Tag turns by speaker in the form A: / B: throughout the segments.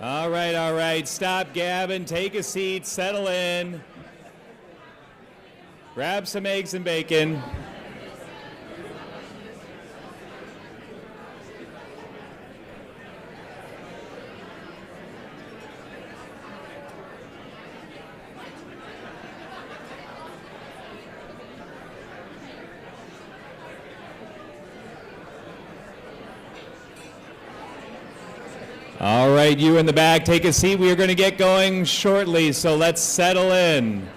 A: All right. Stop gabbing. Take a seat. Settle in. Grab some eggs and bacon. All right, you in the back, take a seat. We are going to get going shortly, so let's settle in.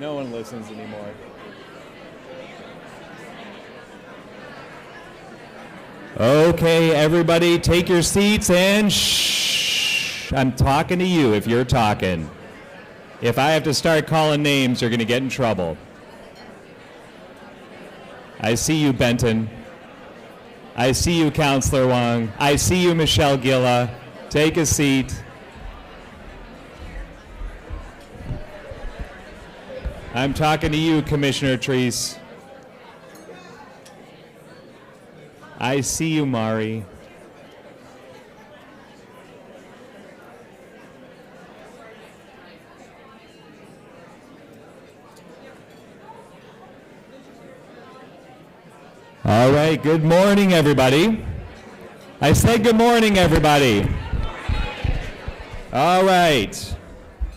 A: No one listens anymore. Okay, everybody, take your seats and shh. I'm talking to you if you're talking. If I have to start calling names, you're going to get in trouble. I see you, Benton. I see you, Counselor Wong. I see you, Michelle Gilla. Take a seat. I'm talking to you, Commissioner Treese. I see you, Mari. All right, good morning, everybody. I said good morning, everybody. All right.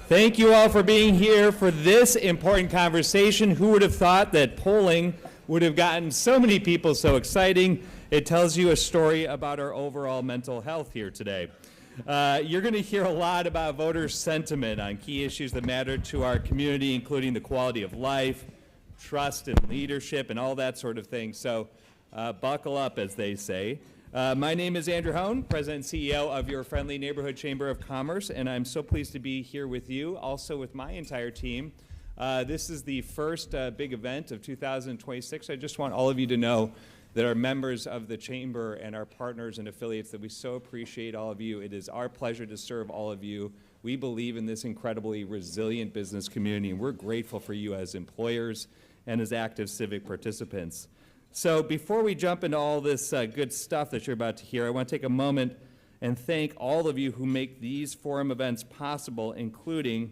A: Thank you all for being here for this important conversation. Who would have thought that polling would have gotten so many people so exciting? It tells you a story about our overall mental health here today. You're going to hear a lot about voter sentiment on key issues that matter to our community, including the quality of life, trust and leadership, and all that sort of thing. So buckle up, as they say. My name is Andrew Hone, President and CEO of your friendly neighborhood Chamber of Commerce, and I'm so pleased to be here with you, also with my entire team. This is the first big event of 2026. I just want all of you to know that our members of the Chamber and our partners and affiliates, that we so appreciate all of you. It is our pleasure to serve all of you. We believe in this incredibly resilient business community, and we're grateful for you as employers and as active civic participants. So before we jump into all this good stuff that you're about to hear, I want to take a moment and thank all of you who make these forum events possible, including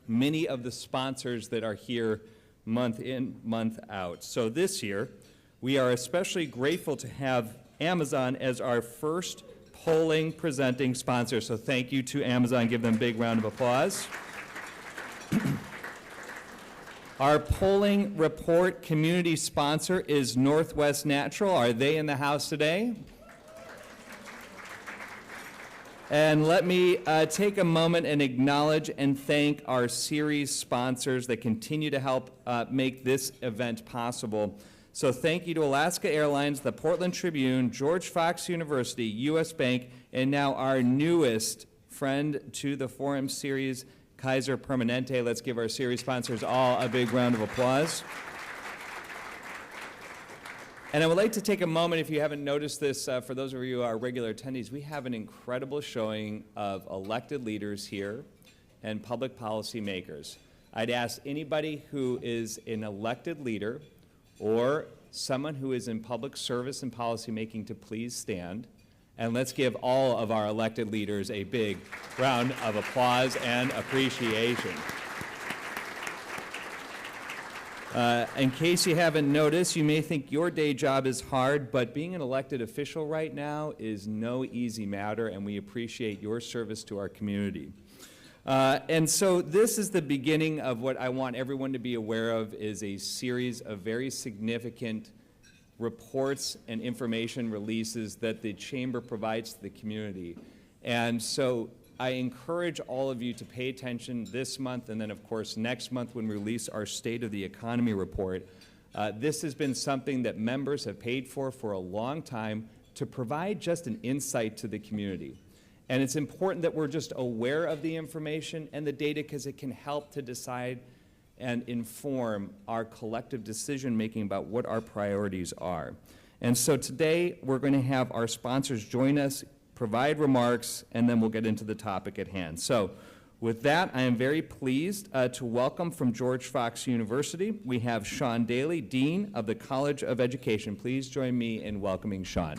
A: many of the sponsors that are here month in, month out. So this year, we are especially grateful to have Amazon as our first polling presenting sponsor. So thank you to Amazon. Give them a big round of applause. Our polling report community sponsor is Northwest Natural. Are they in the house today? And let me take a moment and acknowledge and thank our series sponsors that continue to help make this event possible. So thank you to Alaska Airlines, the Portland Tribune, George Fox University, U.S. Bank, and now our newest friend to the Forum Series, Kaiser Permanente. Let's give our series sponsors all a big round of applause. And I would like to take a moment, if you haven't noticed this, for those of you who are regular attendees, we have an incredible showing of elected leaders here and public policy makers. I'd ask anybody who is an elected leader or someone who is in public service and policy making to please stand. And let's give all of our elected leaders a big round of applause and appreciation. In case you haven't noticed, you may think your day job is hard, but being an elected official right now is no easy matter, and we appreciate your service to our community. And so this is the beginning of what I want everyone to be aware of, is a series of very significant reports and information releases that the Chamber provides to the community. And so I encourage all of you to pay attention this month, and then of course next month when we release our State of the Economy report. This has been something that members have paid for a long time, to provide just an insight to the community. And it's important that we're just aware of the information and the data, because it can help to decide and inform our collective decision-making about what our priorities are. And so today, we're going to have our sponsors join us, provide remarks, and then we'll get into the topic at hand. So With that, I am very pleased to welcome from George Fox University, we have Sean Daly, Dean of the College of Education. Please join me in welcoming Sean.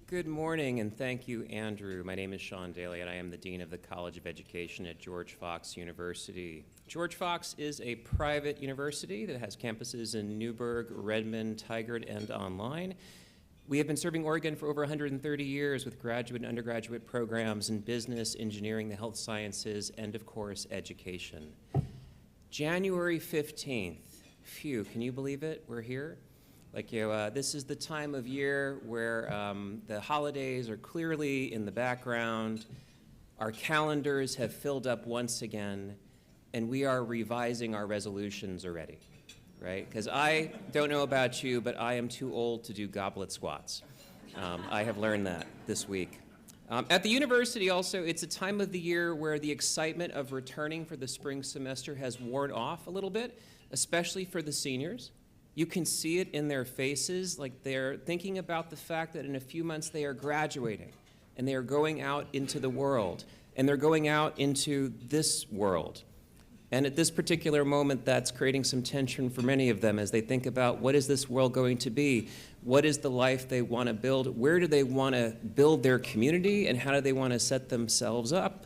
B: Good morning, and thank you, Andrew. My name is Sean Daly, and I am the Dean of the College of Education at George Fox University. George Fox is a private university that has campuses in Newburgh, Redmond, Tigard, and online. We have been serving Oregon for over 130 years with graduate and undergraduate programs in business, engineering, the health sciences, and of course, education. January 15th, phew, can you believe it? We're here. This is the time of year where the holidays are clearly in the background. Our calendars have filled up once again, and we are revising our resolutions already, right? Because I don't know about you, but I am too old to do goblet squats. I have learned that this week. At the university also, it's a time of the year where the excitement of returning for the spring semester has worn off a little bit, especially for the seniors. You can see it in their faces, like they're thinking about the fact that in a few months they are graduating and they are going out into the world and they're going out into this world. And at this particular moment, that's creating some tension for many of them as they think about what is this world going to be? What is the life they want to build? Where do they want to build their community and how do they want to set themselves up?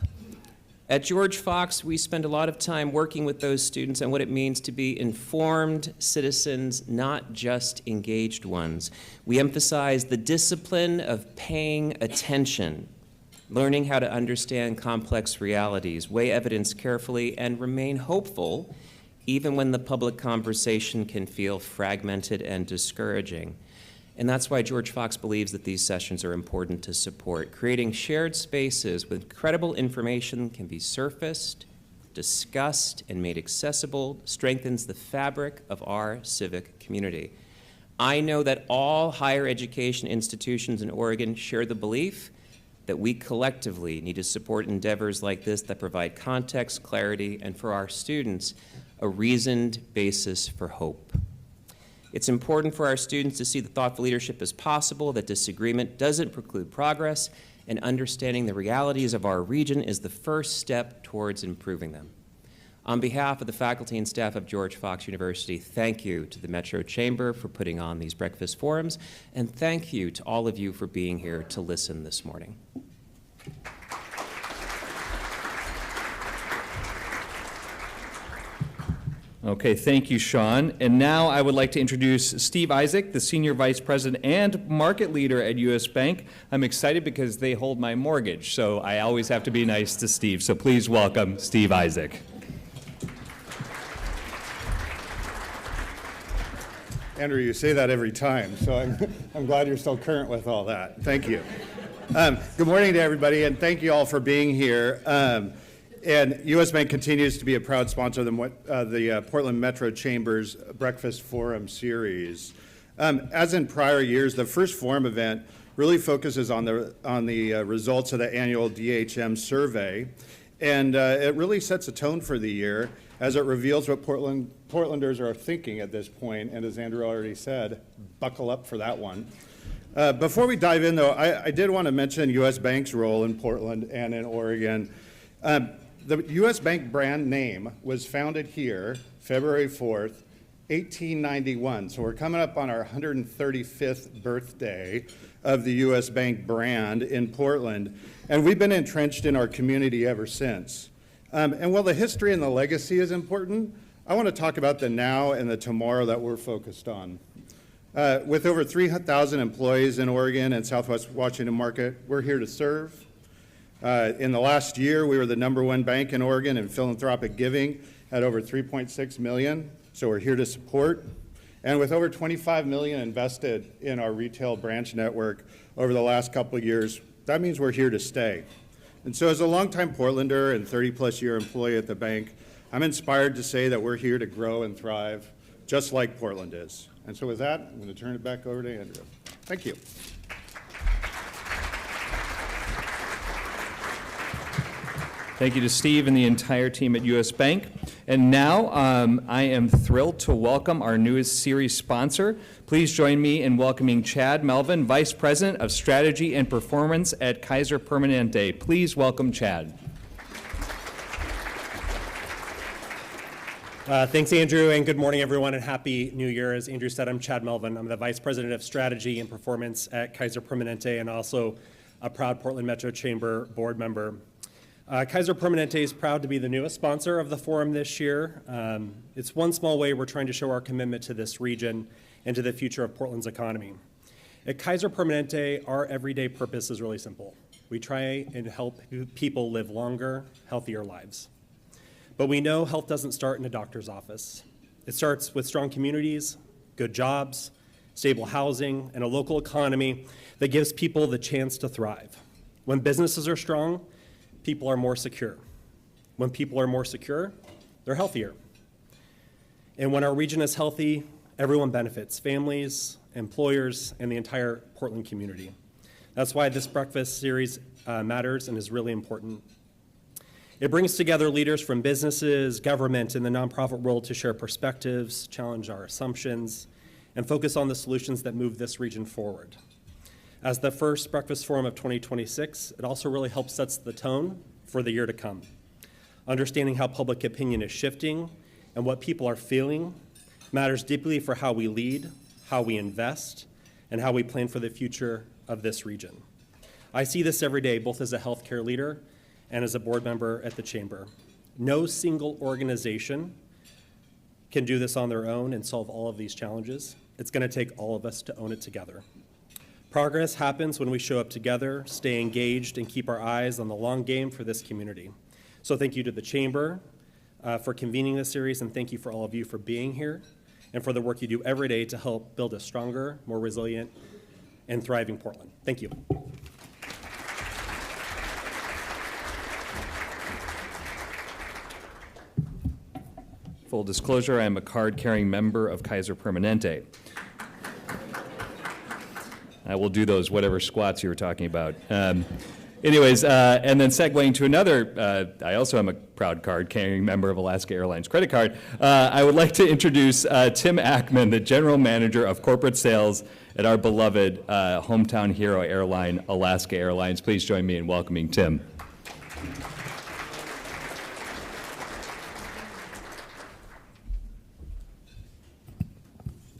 B: At George Fox, we spend a lot of time working with those students on what it means to be informed citizens, not just engaged ones. We emphasize the discipline of paying attention, learning how to understand complex realities, weigh evidence carefully, and remain hopeful, even when the public conversation can feel fragmented and discouraging. And that's why George Fox believes that these sessions are important to support. Creating shared spaces with credible information can be surfaced, discussed, and made accessible strengthens the fabric of our civic community. I know that all higher education institutions in Oregon share the belief that we collectively need to support endeavors like this that provide context, clarity, and for our students, a reasoned basis for hope. It's important for our students to see that thoughtful leadership is possible, that disagreement doesn't preclude progress, and understanding the realities of our region is the first step towards improving them. On behalf of the faculty and staff of George Fox University, thank you to the Metro Chamber for putting on these breakfast forums, and thank you to all of you for being here to listen this morning.
A: Okay, thank you, Sean. And now I would like to introduce Steve Isaac, the Senior Vice President and Market Leader at U.S. Bank. I'm excited because they hold my mortgage, so I always have to be nice to Steve. So please welcome Steve Isaac.
C: Andrew, you say that every time, so I'm glad you're still current with all that. Thank you. Good morning to everybody, and thank you all for being here. And U.S. Bank continues to be a proud sponsor of the Portland Metro Chamber's Breakfast Forum series. As in prior years, the first forum event really focuses on the results of the annual DHM survey, and it really sets a tone for the year as it reveals what Portlanders are thinking at this point, and as Andrew already said, buckle up for that one. Before we dive in, though, I did want to mention U.S. Bank's role in Portland and in Oregon. The U.S. Bank brand name was founded here February 4th, 1891. So we're coming up on our 135th birthday of the U.S. Bank brand in Portland. And we've been entrenched in our community ever since. And while the history and the legacy is important, I want to talk about the now and the tomorrow that we're focused on. With over 3,000 employees in Oregon and Southwest Washington market, we're here to serve. In the last year, we were the #1 bank in Oregon in philanthropic giving at over $3.6 million, so we're here to support. And with over $25 million invested in our retail branch network over the last couple of years, that means we're here to stay. And so as a longtime Portlander and 30-plus year employee at the bank, I'm inspired to say that we're here to grow and thrive, just like Portland is. And so with that, I'm going to turn it back over to Andrew. Thank you.
A: Thank you to Steve and the entire team at U.S. Bank. And now I am thrilled to welcome our newest series sponsor. Please join me in welcoming Chad Melvin, Vice President of Strategy and Performance at Kaiser Permanente. Please welcome Chad.
D: Thanks, Andrew, and good morning, everyone, and Happy New Year. As Andrew said, I'm Chad Melvin. I'm the Vice President of Strategy and Performance at Kaiser Permanente and also a proud Portland Metro Chamber board member. Kaiser Permanente is proud to be the newest sponsor of the forum this year. It's one small way we're trying to show our commitment to this region and to the future of Portland's economy. At Kaiser Permanente, our everyday purpose is really simple. We try and help people live longer, healthier lives. But we know health doesn't start in a doctor's office. It starts with strong communities, good jobs, stable housing, and a local economy that gives people the chance to thrive. When businesses are strong, people are more secure. When people are more secure, they're healthier. And when our region is healthy, everyone benefits, families, employers, and the entire Portland community. That's why this breakfast series matters and is really important. It brings together leaders from businesses, government, and the nonprofit world to share perspectives, challenge our assumptions, and focus on the solutions that move this region forward. As the first breakfast forum of 2026, it also really helps set the tone for the year to come. Understanding how public opinion is shifting and what people are feeling matters deeply for how we lead, how we invest, and how we plan for the future of this region. I see this every day, both as a healthcare leader and as a board member at the Chamber. No single organization can do this on their own and solve all of these challenges. It's going to take all of us to own it together. Progress happens when we show up together, stay engaged, and keep our eyes on the long game for this community. So thank you to the Chamber for convening this series, and thank you for all of you for being here and for the work you do every day to help build a stronger, more resilient, and thriving Portland. Thank you.
A: Full disclosure, I am a card-carrying member of Kaiser Permanente. I will do those whatever squats you were talking about. Anyways, and then segueing to another, I also am a proud card-carrying member of Alaska Airlines credit card. I would like to introduce Tim Ackman, the General Manager of Corporate Sales at our beloved hometown hero airline, Alaska Airlines. Please join me in welcoming Tim.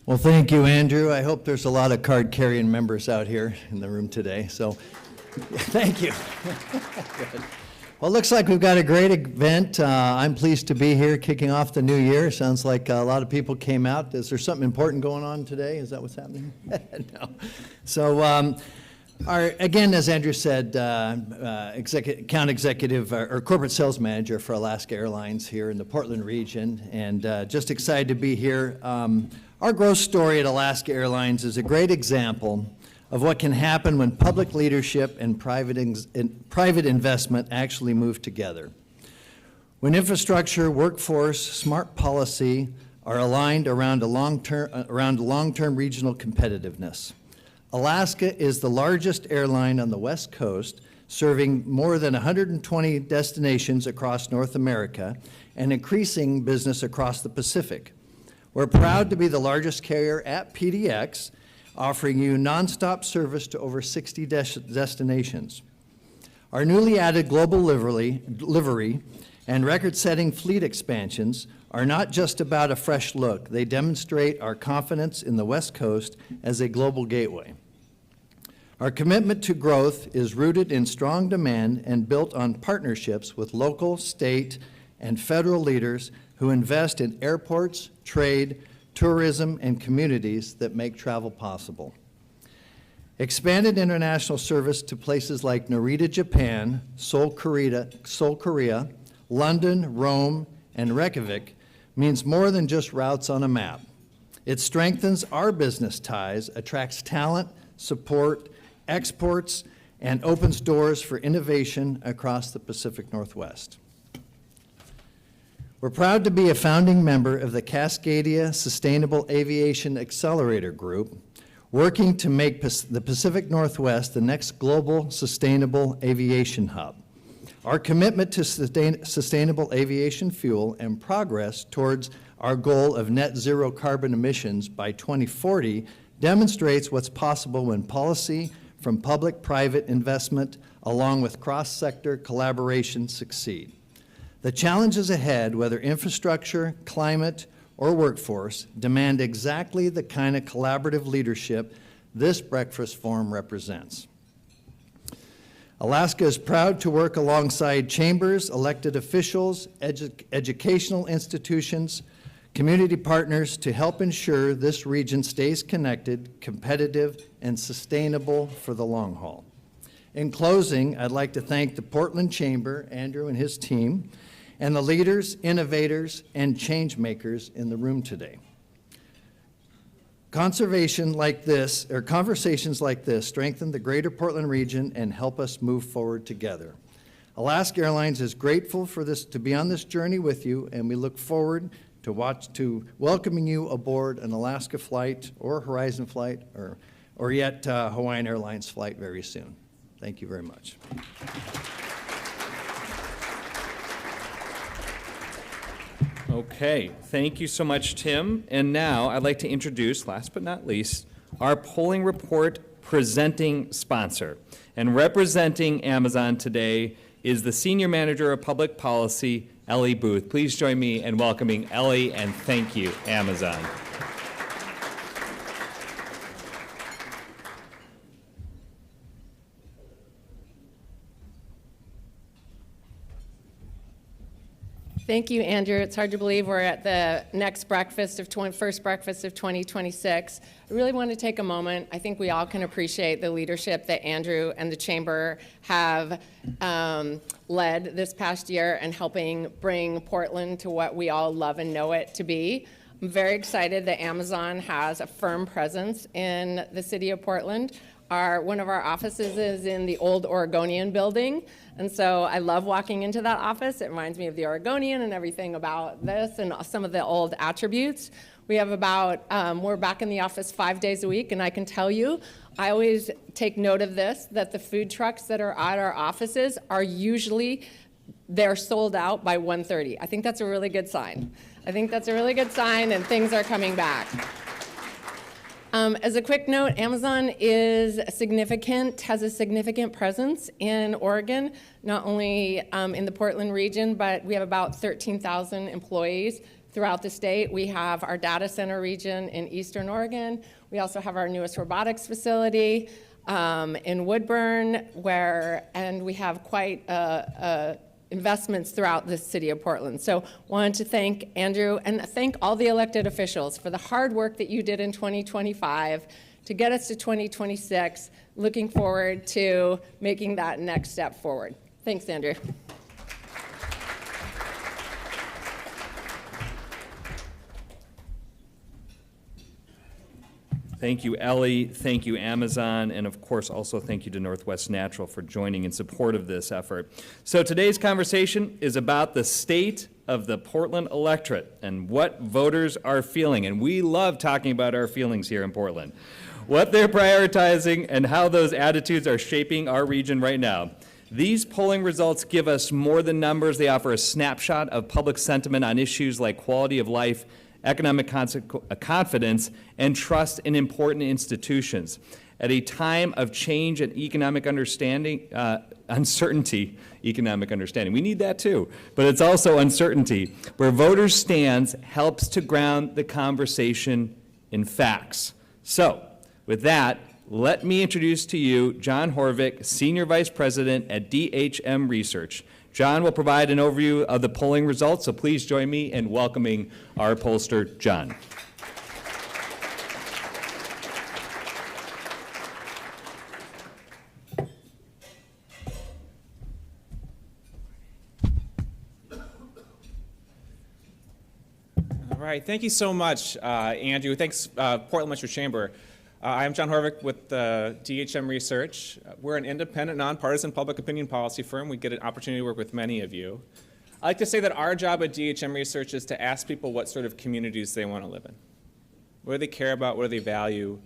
E: Well, thank you, Andrew. I hope there's a lot of card-carrying members out here in the room today, so thank you. Good. Well, it looks like we've got a great event. I'm pleased to be here kicking off the new year. Sounds like a lot of people came out. Is there something important going on today? Is that what's happening? No. So, again, as Andrew said, account executive or corporate sales manager for Alaska Airlines here in the Portland region, and just excited to be here. Our growth story at Alaska Airlines is a great example of what can happen when public leadership and private investment actually move together. When infrastructure, workforce, smart policy are aligned around long-term regional competitiveness. Alaska is the largest airline on the West Coast, serving more than 120 destinations across North America and increasing business across the Pacific. We're proud to be the largest carrier at PDX, offering you nonstop service to over 60 destinations. Our newly added global livery and record-setting fleet expansions are not just about a fresh look. They demonstrate our confidence in the West Coast as a global gateway. Our commitment to growth is rooted in strong demand and built on partnerships with local, state, and federal leaders who invest in airports, trade, tourism, and communities that make travel possible. Expanded international service to places like Narita, Japan, Seoul, Korea, London, Rome, and Reykjavik means more than just routes on a map. It strengthens our business ties, attracts talent, support, exports, and opens doors for innovation across the Pacific Northwest. We're proud to be a founding member of the Cascadia Sustainable Aviation Accelerator Group, working to make the Pacific Northwest the next global sustainable aviation hub. Our commitment to sustainable aviation fuel and progress towards our goal of net zero carbon emissions by 2040 demonstrates what's possible when policy from public-private investment along with cross-sector collaboration succeed. The challenges ahead, whether infrastructure, climate, or workforce, demand exactly the kind of collaborative leadership this breakfast forum represents. Alaska is proud to work alongside chambers, elected officials, educational institutions, community partners to help ensure this region stays connected, competitive, and sustainable for the long haul. In closing, I'd like to thank the Portland Chamber, Andrew and his team, and the leaders, innovators, and change makers in the room today. Conversations like this strengthen the greater Portland region and help us move forward together. Alaska Airlines is grateful to be on this journey with you, and we look forward to welcoming you aboard an Alaska flight or Horizon flight or yet Hawaiian Airlines flight very soon. Thank you very much.
A: Okay, thank you so much, Tim. And now I'd like to introduce, last but not least, our polling report presenting sponsor. And representing Amazon today is the Senior Manager of Public Policy, Ellie Booth. Please join me in welcoming Ellie, and thank you, Amazon.
F: Thank you, Andrew. It's hard to believe we're at the next first breakfast of 2026. I really want to take a moment. I think we all can appreciate the leadership that Andrew and the Chamber have led this past year and helping bring Portland to what we all love and know it to be. I'm very excited that Amazon has a firm presence in the city of Portland. One of our offices is in the old Oregonian building, and so I love walking into that office. It reminds me of the Oregonian and everything about this and some of the old attributes. We have we're back in the office 5 days a week, and I can tell you, I always take note of this, that the food trucks that are at our offices are they're sold out by 1:30. I think that's a really good sign. And things are coming back. As a quick note, Amazon has a significant presence in Oregon, not only in the Portland region, but we have about 13,000 employees throughout the state. We have our data center region in Eastern Oregon. We also have our newest robotics facility in Woodburn, and we have quite investments throughout the city of Portland. So wanted to thank Andrew and thank all the elected officials for the hard work that you did in 2025 to get us to 2026. Looking forward to making that next step forward. Thanks, Andrew.
A: Thank you, Ellie. Thank you, Amazon. And of course, also thank you to Northwest Natural for joining in support of this effort. So today's conversation is about the state of the Portland electorate and what voters are feeling. And we love talking about our feelings here in Portland, what they're prioritizing and how those attitudes are shaping our region right now. These polling results give us more than numbers. They offer a snapshot of public sentiment on issues like quality of life, economic confidence, and trust in important institutions. At a time of change and economic uncertainty, we need that too, but it's also uncertainty, where voters' stands helps to ground the conversation in facts. So, with that, let me introduce to you John Horvick, Senior Vice President at DHM Research. John will provide an overview of the polling results, so please join me in welcoming our pollster, John.
G: All right, thank you so much, Andrew. Thanks, Portland Metro Chamber. I'm John Horvick with DHM Research. We're an independent, nonpartisan public opinion policy firm. We get an opportunity to work with many of you. I like to say that our job at DHM Research is to ask people what sort of communities they want to live in. What do they care about? What do they value?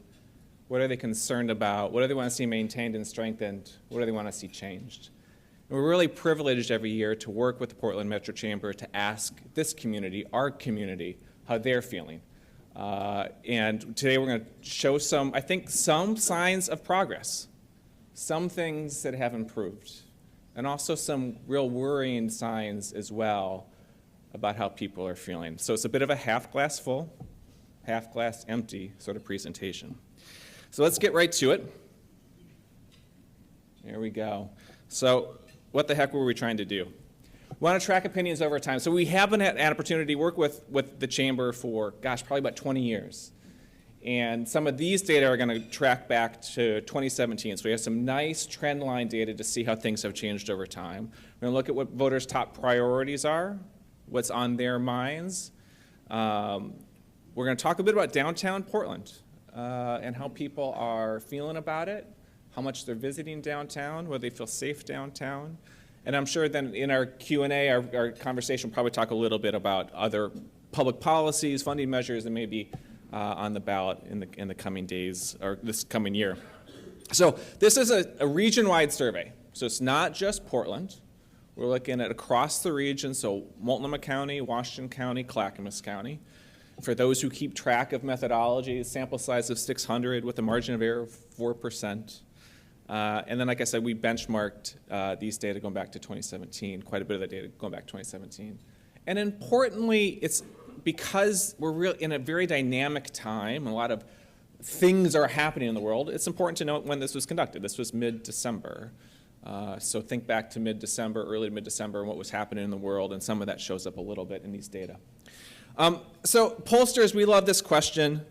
G: What are they concerned about? What do they want to see maintained and strengthened? What do they want to see changed? And we're really privileged every year to work with the Portland Metro Chamber to ask this community, our community, how they're feeling. And today we're going to show some signs of progress, some things that have improved, and also some real worrying signs as well about how people are feeling. So it's a bit of a half glass full, half glass empty sort of presentation. So let's get right to it. There we go. So what the heck were we trying to do? We want to track opinions over time. So we haven't had an opportunity to work with the Chamber for, probably about 20 years. And some of these data are going to track back to 2017. So we have some nice trend line data to see how things have changed over time. We're going to look at what voters' top priorities are, what's on their minds. We're going to talk a bit about downtown Portland and how people are feeling about it, how much they're visiting downtown, whether they feel safe downtown. And I'm sure then in our Q&A, our conversation, we'll probably talk a little bit about other public policies, funding measures that may be on the ballot in the coming days or this coming year. So this is a region-wide survey. So it's not just Portland. We're looking at across the region, so Multnomah County, Washington County, Clackamas County. For those who keep track of methodology, sample size of 600 with a margin of error of 4%. And then, like I said, we benchmarked these data going back to 2017, quite a bit of the data going back to 2017. And importantly, it's because we're really in a very dynamic time, a lot of things are happening in the world, it's important to note when this was conducted. This was mid-December. So think back to mid-December, early to mid-December, and what was happening in the world, and some of that shows up a little bit in these data. So pollsters, we love this question.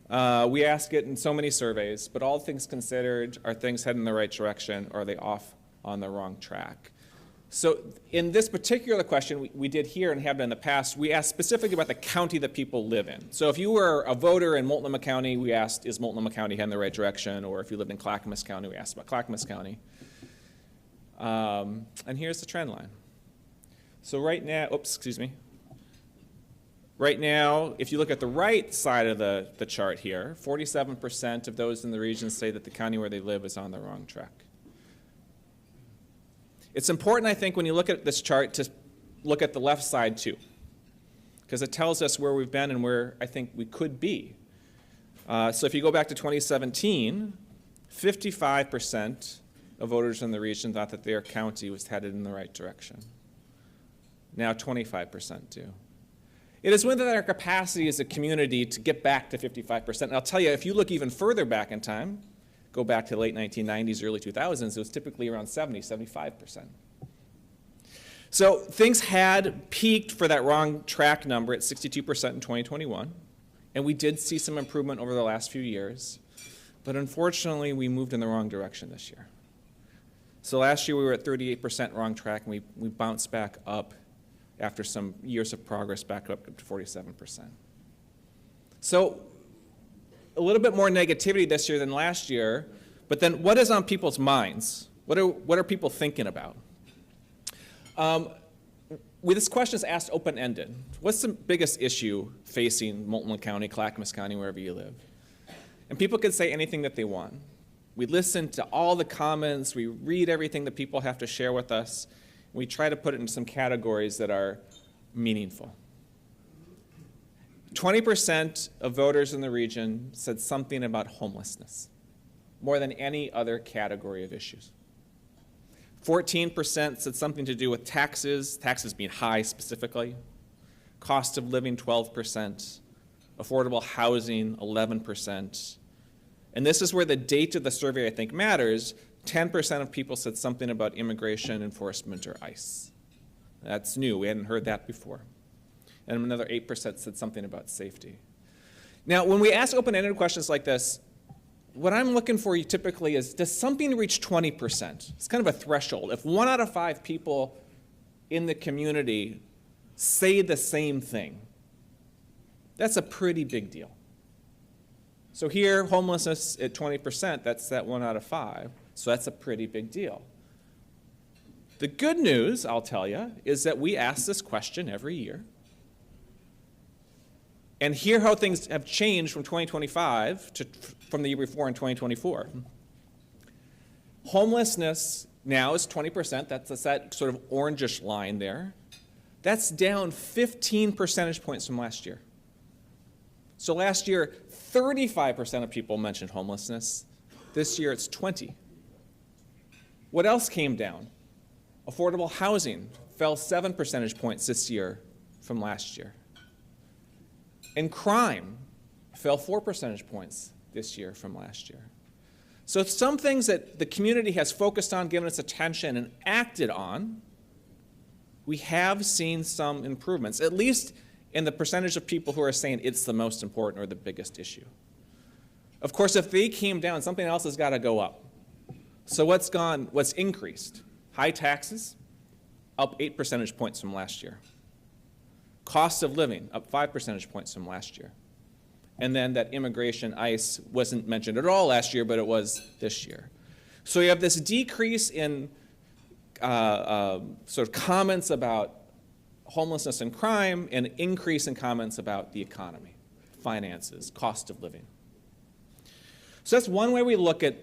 G: We ask it in so many surveys, but all things considered, are things heading in the right direction, or are they off on the wrong track? So in this particular question we did here and have done in the past, we asked specifically about the county that people live in. So if you were a voter in Multnomah County, we asked, is Multnomah County heading in the right direction? Or if you lived in Clackamas County, we asked about Clackamas County. And here's the trend line. So right now, right now, if you look at the right side of the chart here, 47% of those in the region say that the county where they live is on the wrong track. It's important, I think, when you look at this chart to look at the left side too, because it tells us where we've been and where I think we could be. So if you go back to 2017, 55% of voters in the region thought that their county was headed in the right direction. Now 25% do. It is within our capacity as a community to get back to 55%. And I'll tell you, if you look even further back in time, go back to the late 1990s, early 2000s, it was typically around 70, 75%. So things had peaked for that wrong track number at 62% in 2021, and we did see some improvement over the last few years, but unfortunately we moved in the wrong direction this year. So last year we were at 38% wrong track, and we bounced back up after some years of progress, back up to 47%. So a little bit more negativity this year than last year, but then what is on people's minds? What are people thinking about? This question is asked open-ended. What's the biggest issue facing Multnomah County, Clackamas County, wherever you live? And people can say anything that they want. We listen to all the comments, we read everything that people have to share with us, and we try to put it in some categories that are meaningful. 20% of voters in the region said something about homelessness, more than any other category of issues. 14% said something to do with taxes, taxes being high specifically, cost of living 12%, affordable housing 11%. And this is where the date of the survey I think matters. 10% of people said something about immigration enforcement or ICE. That's new, we hadn't heard that before. And another 8% said something about safety. Now, when we ask open-ended questions like this, what I'm looking for typically is, does something reach 20%? It's kind of a threshold. If 1 out of 5 people in the community say the same thing, that's a pretty big deal. So here, homelessness at 20%, that's that 1 out of 5. So that's a pretty big deal. The good news, I'll tell you, is that we ask this question every year. And hear how things have changed from 2025 from the year before in 2024. Homelessness now is 20%. That's that sort of orangish line there. That's down 15 percentage points from last year. So last year, 35% of people mentioned homelessness. This year, it's 20. What else came down? Affordable housing fell 7 percentage points this year from last year. And crime fell 4 percentage points this year from last year. So some things that the community has focused on, given its attention, and acted on, we have seen some improvements, at least in the percentage of people who are saying it's the most important or the biggest issue. Of course, if they came down, something else has got to go up. So what's increased? High taxes, up 8 percentage points from last year. Cost of living, up 5 percentage points from last year. And then that immigration, ICE, wasn't mentioned at all last year, but it was this year. So you have this decrease in sort of comments about homelessness and crime, and an increase in comments about the economy, finances, cost of living. So that's one way we look at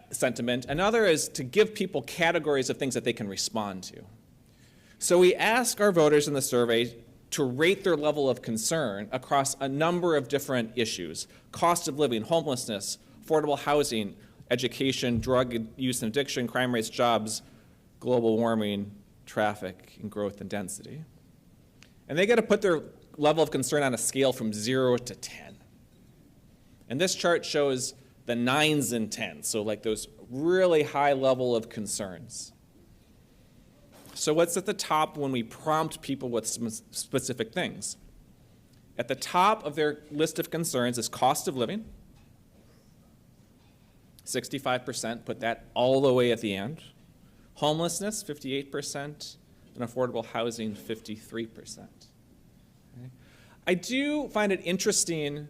G: sentiment. Another is to give people categories of things that they can respond to. So we ask our voters in the survey to rate their level of concern across a number of different issues: cost of living, homelessness, affordable housing, education, drug use and addiction, crime rates, jobs, global warming, traffic, and growth and density. And they got to put their level of concern on a scale from 0 to 10. And this chart shows the 9s and 10s, so like those really high level of concerns. So what's at the top when we prompt people with specific things? At the top of their list of concerns is cost of living. 65%, put that all the way at the end. Homelessness, 58%, and affordable housing, 53%. Okay. I do find it interesting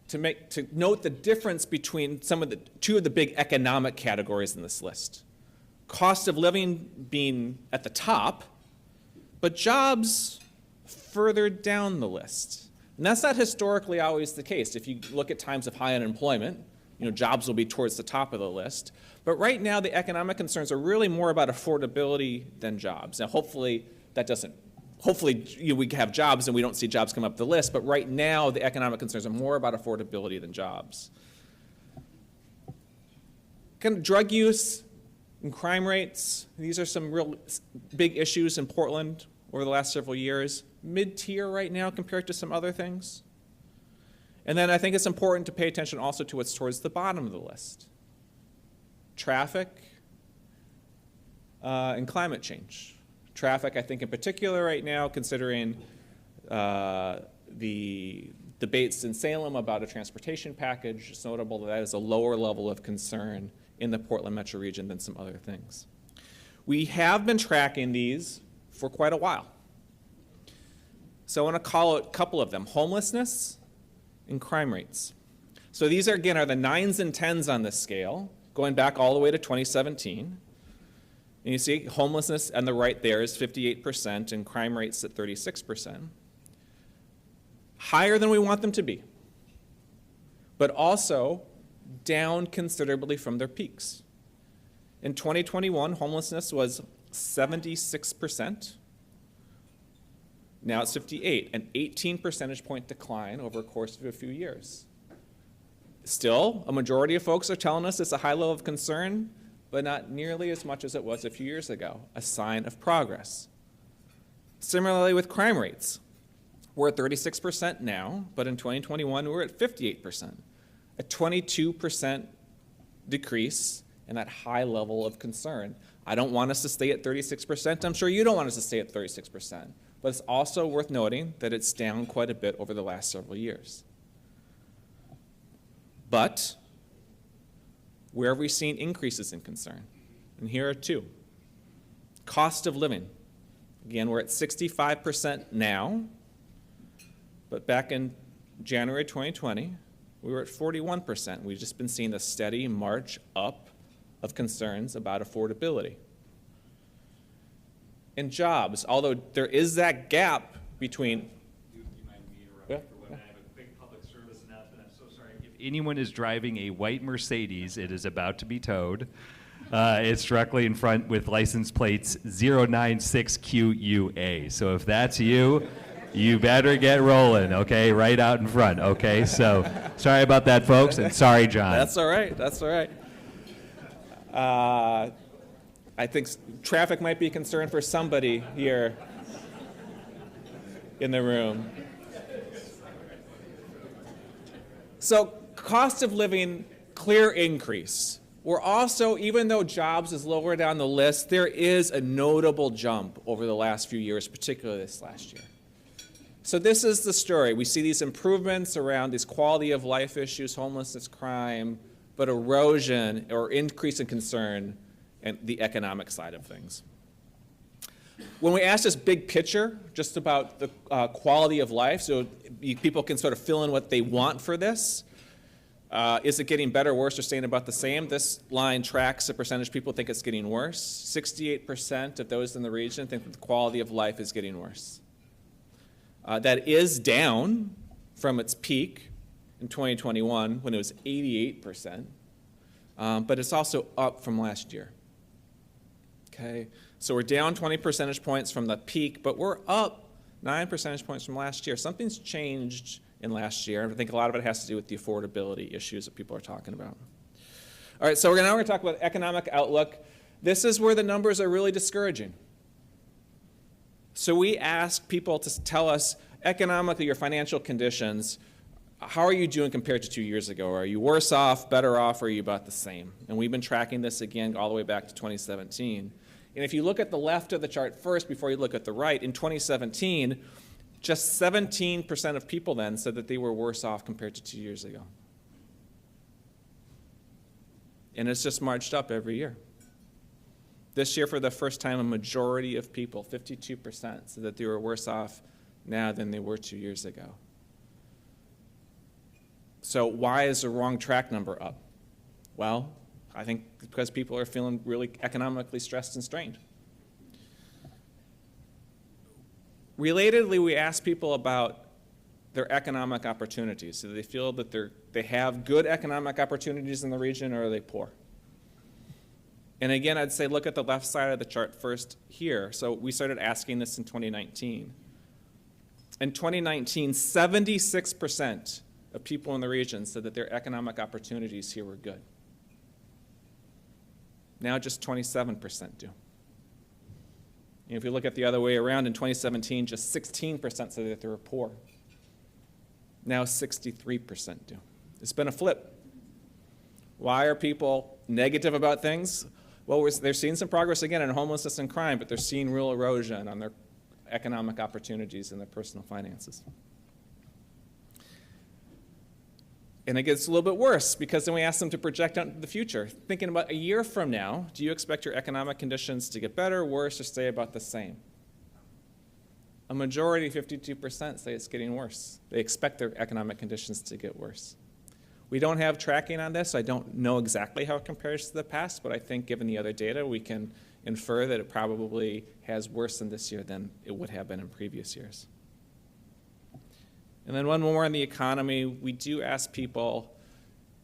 G: to note the difference between two of the big economic categories in this list. Cost of living being at the top, but jobs further down the list. And that's not historically always the case. If you look at times of high unemployment, jobs will be towards the top of the list. But right now, the economic concerns are really more about affordability than jobs. Now, hopefully we have jobs and we don't see jobs come up the list, but right now, the economic concerns are more about affordability than jobs. Kind of drug use and crime rates, these are some real big issues in Portland over the last several years. Mid-tier right now compared to some other things. And then I think it's important to pay attention also to what's towards the bottom of the list. Traffic and climate change. Traffic, I think in particular right now, considering the debates in Salem about a transportation package, it's notable that that is a lower level of concern in the Portland metro region than some other things. We have been tracking these for quite a while. So I want to call out a couple of them: homelessness and crime rates. So these are, again, are the 9s and 10s on this scale, going back all the way to 2017. And you see homelessness on the right there is 58% and crime rates at 36%. Higher than we want them to be, but also down considerably from their peaks. In 2021, homelessness was 76%. Now it's 58, an 18 percentage point decline over a course of a few years. Still, a majority of folks are telling us it's a high level of concern, but not nearly as much as it was a few years ago, a sign of progress. Similarly with crime rates. We're at 36% now, but in 2021 we were at 58%, a 22% decrease in that high level of concern. I don't want us to stay at 36%. I'm sure you don't want us to stay at 36%, but it's also worth noting that it's down quite a bit over the last several years. But where have we seen increases in concern? And here are two. Cost of living. Again, we're at 65% now, but back in January 2020, we were at 41%. We've just been seeing a steady march up of concerns about affordability. And jobs, although there is that gap between...
H: You mind me interrupting for one? I have a big public service announcement. I'm so sorry. If anyone is driving a white Mercedes, it is about to be towed. It's directly in front with license plates 096QUA. So if that's you, You better get rolling, okay? Right out in front, okay? So, sorry about that, folks, and sorry, John.
G: That's all right. That's all right. I think traffic might be a concern for somebody here in the room. So, cost of living, clear increase. We're also, even though jobs is lower down the list, there is a notable jump over the last few years, particularly this last year. So this is the story. We see these improvements around these quality of life issues, homelessness, crime, but erosion or increase in concern and the economic side of things. When we ask this big picture, just about the quality of life, so people can sort of fill in what they want for this. Is it getting better, worse, or staying about the same? This line tracks the percentage of people think it's getting worse. 68% of those in the region think that the quality of life is getting worse. That is down from its peak in 2021 when it was 88%, but it's also up from last year. Okay, so we're down 20 percentage points from the peak, but we're up 9 percentage points from last year. Something's changed in last year. I think a lot of it has to do with the affordability issues that people are talking about. All right, so now we're going to talk about economic outlook. This is where the numbers are really discouraging. So we ask people to tell us economically your financial conditions. How are you doing compared to 2 years ago? Are you worse off, better off, or are you about the same? And we've been tracking this again all the way back to 2017. And if you look at the left of the chart first before you look at the right, in 2017, just 17% of people then said that they were worse off compared to 2 years ago. And it's just marched up every year. This year, for the first time, a majority of people, 52%, said that they were worse off now than they were 2 years ago. So why is the wrong track number up? Well, I think because people are feeling really economically stressed and strained. Relatedly, we ask people about their economic opportunities. Do they feel that they have good economic opportunities in the region, or are they poor? And again, I'd say look at the left side of the chart first here. So we started asking this in 2019. In 2019, 76% of people in the region said that their economic opportunities here were good. Now just 27% do. And if you look at the other way around, in 2017, just 16% said that they were poor. Now 63% do. It's been a flip. Why are people negative about things? Well, they're seeing some progress again in homelessness and crime, but they're seeing real erosion on their economic opportunities and their personal finances. And it gets a little bit worse because then we ask them to project out into the future. Thinking about a year from now, do you expect your economic conditions to get better, worse, or stay about the same? A majority, 52%, say it's getting worse. They expect their economic conditions to get worse. We don't have tracking on this, so I don't know exactly how it compares to the past, but I think given the other data, we can infer that it probably has worsened this year than it would have been in previous years. And then one more on the economy, we do ask people,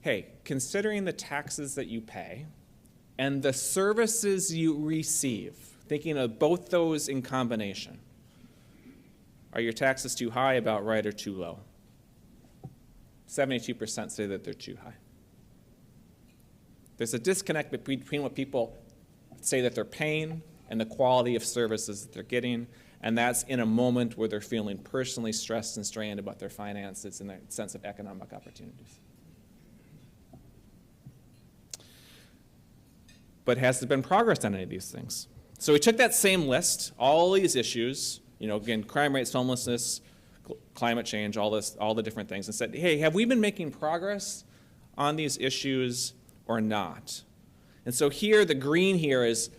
G: hey, considering the taxes that you pay and the services you receive, thinking of both those in combination, are your taxes too high, about right, or too low? 72% say that they're too high. There's a disconnect between what people say that they're paying and the quality of services that they're getting, and that's in a moment where they're feeling personally stressed and strained about their finances and their sense of economic opportunities. But has there been progress on any of these things? So we took that same list, all these issues, again, crime rates, homelessness, climate change, all the different things, and said, hey, have we been making progress on these issues or not? And so here, the green here is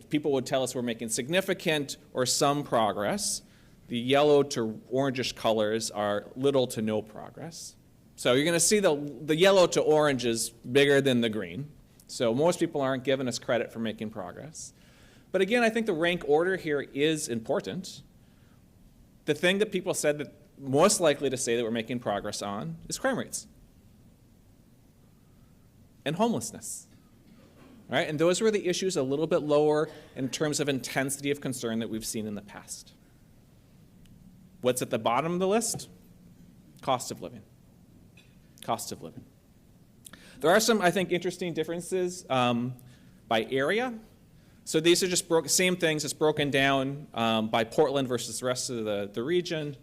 G: people would tell us we're making significant or some progress. The yellow to orangish colors are little to no progress. So you're going to see the yellow to orange is bigger than the green. So most people aren't giving us credit for making progress. But again, I think the rank order here is important. The thing that people said that most likely to say that we're making progress on is crime rates and homelessness. All right? And those were the issues a little bit lower in terms of intensity of concern that we've seen in the past. What's at the bottom of the list? Cost of living. Cost of living. There are some, I think, interesting differences by area. So these are just same things, it's broken down by Portland versus the rest of the region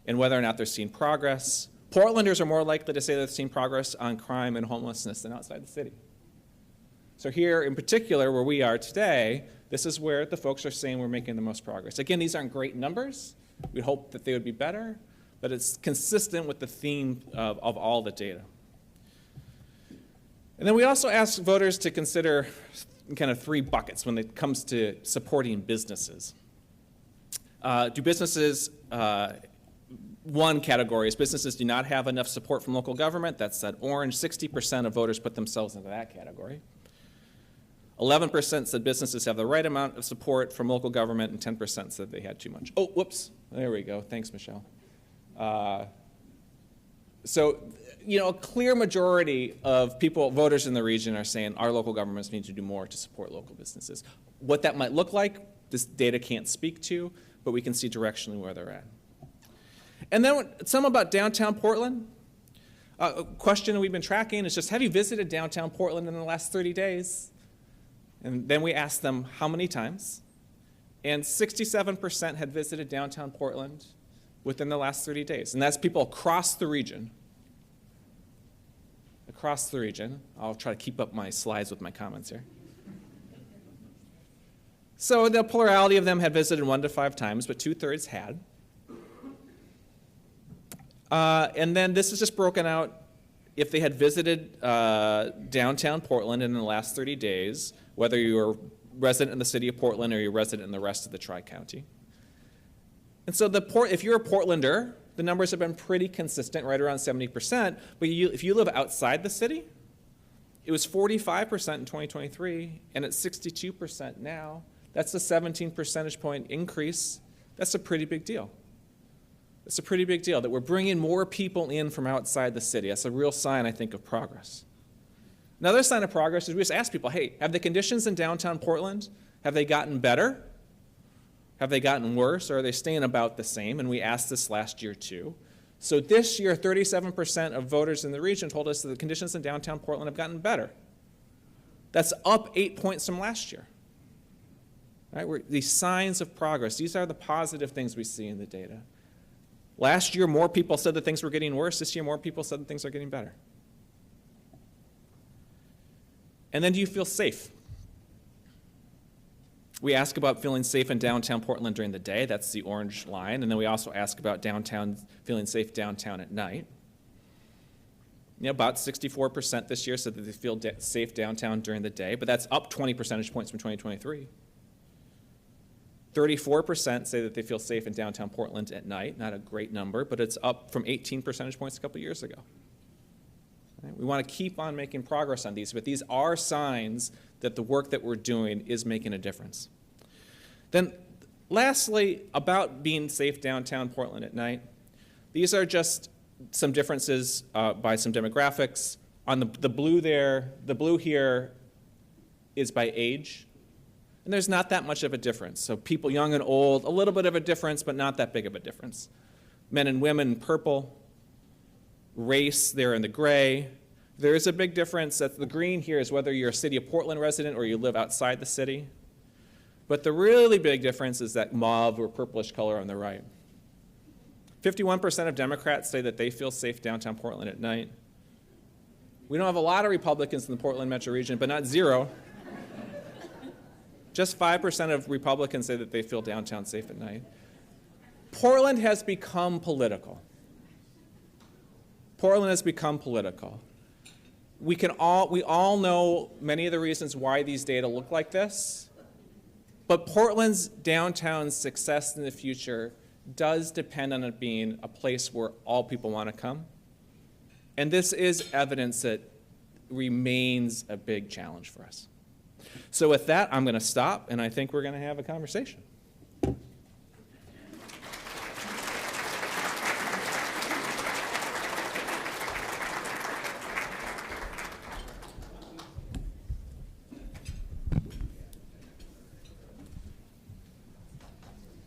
G: and whether or not they're seeing progress. Portlanders are more likely to say they're seeing progress on crime and homelessness than outside the city. So here in particular, where we are today, this is where the folks are saying we're making the most progress. Again, these aren't great numbers. We hope that they would be better, but it's consistent with the theme of all the data. And then we also ask voters to consider kind of 3 buckets when it comes to supporting businesses. Do businesses, one category is businesses do not have enough support from local government. That's that orange. 60% of voters put themselves into that category. 11% said businesses have the right amount of support from local government, and 10% said they had too much. Oh, whoops. There we go. Thanks, Michelle. So, you know, a clear majority of people, voters in the region, are saying our local governments need to do more to support local businesses. What that might look like, this data can't speak to, but we can see directionally where they're at. And then some about downtown Portland. A question we've been tracking is just, have you visited downtown Portland in the last 30 days? And then we asked them how many times. And 67% had visited downtown Portland within the last 30 days. And that's people across the region. Across the region. I'll try to keep up my slides with my comments here. So the plurality of them had visited 1 to 5 times, but 2/3 had. And then this is just broken out if they had visited downtown Portland in the last 30 days, whether you're a resident in the city of Portland or you're a resident in the rest of the Tri-County. And so if you're a Portlander, the numbers have been pretty consistent, right around 70%. But if you live outside the city, it was 45% in 2023, and it's 62% now. That's a 17 percentage point increase. That's a pretty big deal. It's a pretty big deal that we're bringing more people in from outside the city. That's a real sign, I think, of progress. Another sign of progress is we just ask people, hey, have the conditions in downtown Portland, have they gotten better? Have they gotten worse, or are they staying about the same? And we asked this last year, too. So this year, 37% of voters in the region told us that the conditions in downtown Portland have gotten better. That's up 8 points from last year. Right? These signs of progress, these are the positive things we see in the data. Last year, more people said that things were getting worse. This year, more people said that things are getting better. And then, do you feel safe? We ask about feeling safe in downtown Portland during the day. That's the orange line. And then we also ask about feeling safe downtown at night. You know, about 64% this year said that they feel safe downtown during the day, but that's up 20 percentage points from 2023. 34% say that they feel safe in downtown Portland at night. Not a great number, but it's up from 18 percentage points a couple years ago. Right? We want to keep on making progress on these, but these are signs that the work that we're doing is making a difference. Then lastly, about being safe downtown Portland at night, these are just some differences by some demographics. On the blue there, the blue here is by age, and there's not that much of a difference. So people young and old, a little bit of a difference, but not that big of a difference. Men and women in purple, race there in the gray. There is a big difference. That the green here is whether you're a City of Portland resident or you live outside the city. But the really big difference is that mauve or purplish color on the right. 51% of Democrats say that they feel safe downtown Portland at night. We don't have a lot of Republicans in the Portland metro region, but not zero. Just 5% of Republicans say that they feel downtown safe at night. Portland has become political. Portland has become political. We all know many of the reasons why these data look like this, but Portland's downtown success in the future does depend on it being a place where all people want to come. And this is evidence that remains a big challenge for us. So with that, I'm going to stop, and I think we're going to have a conversation.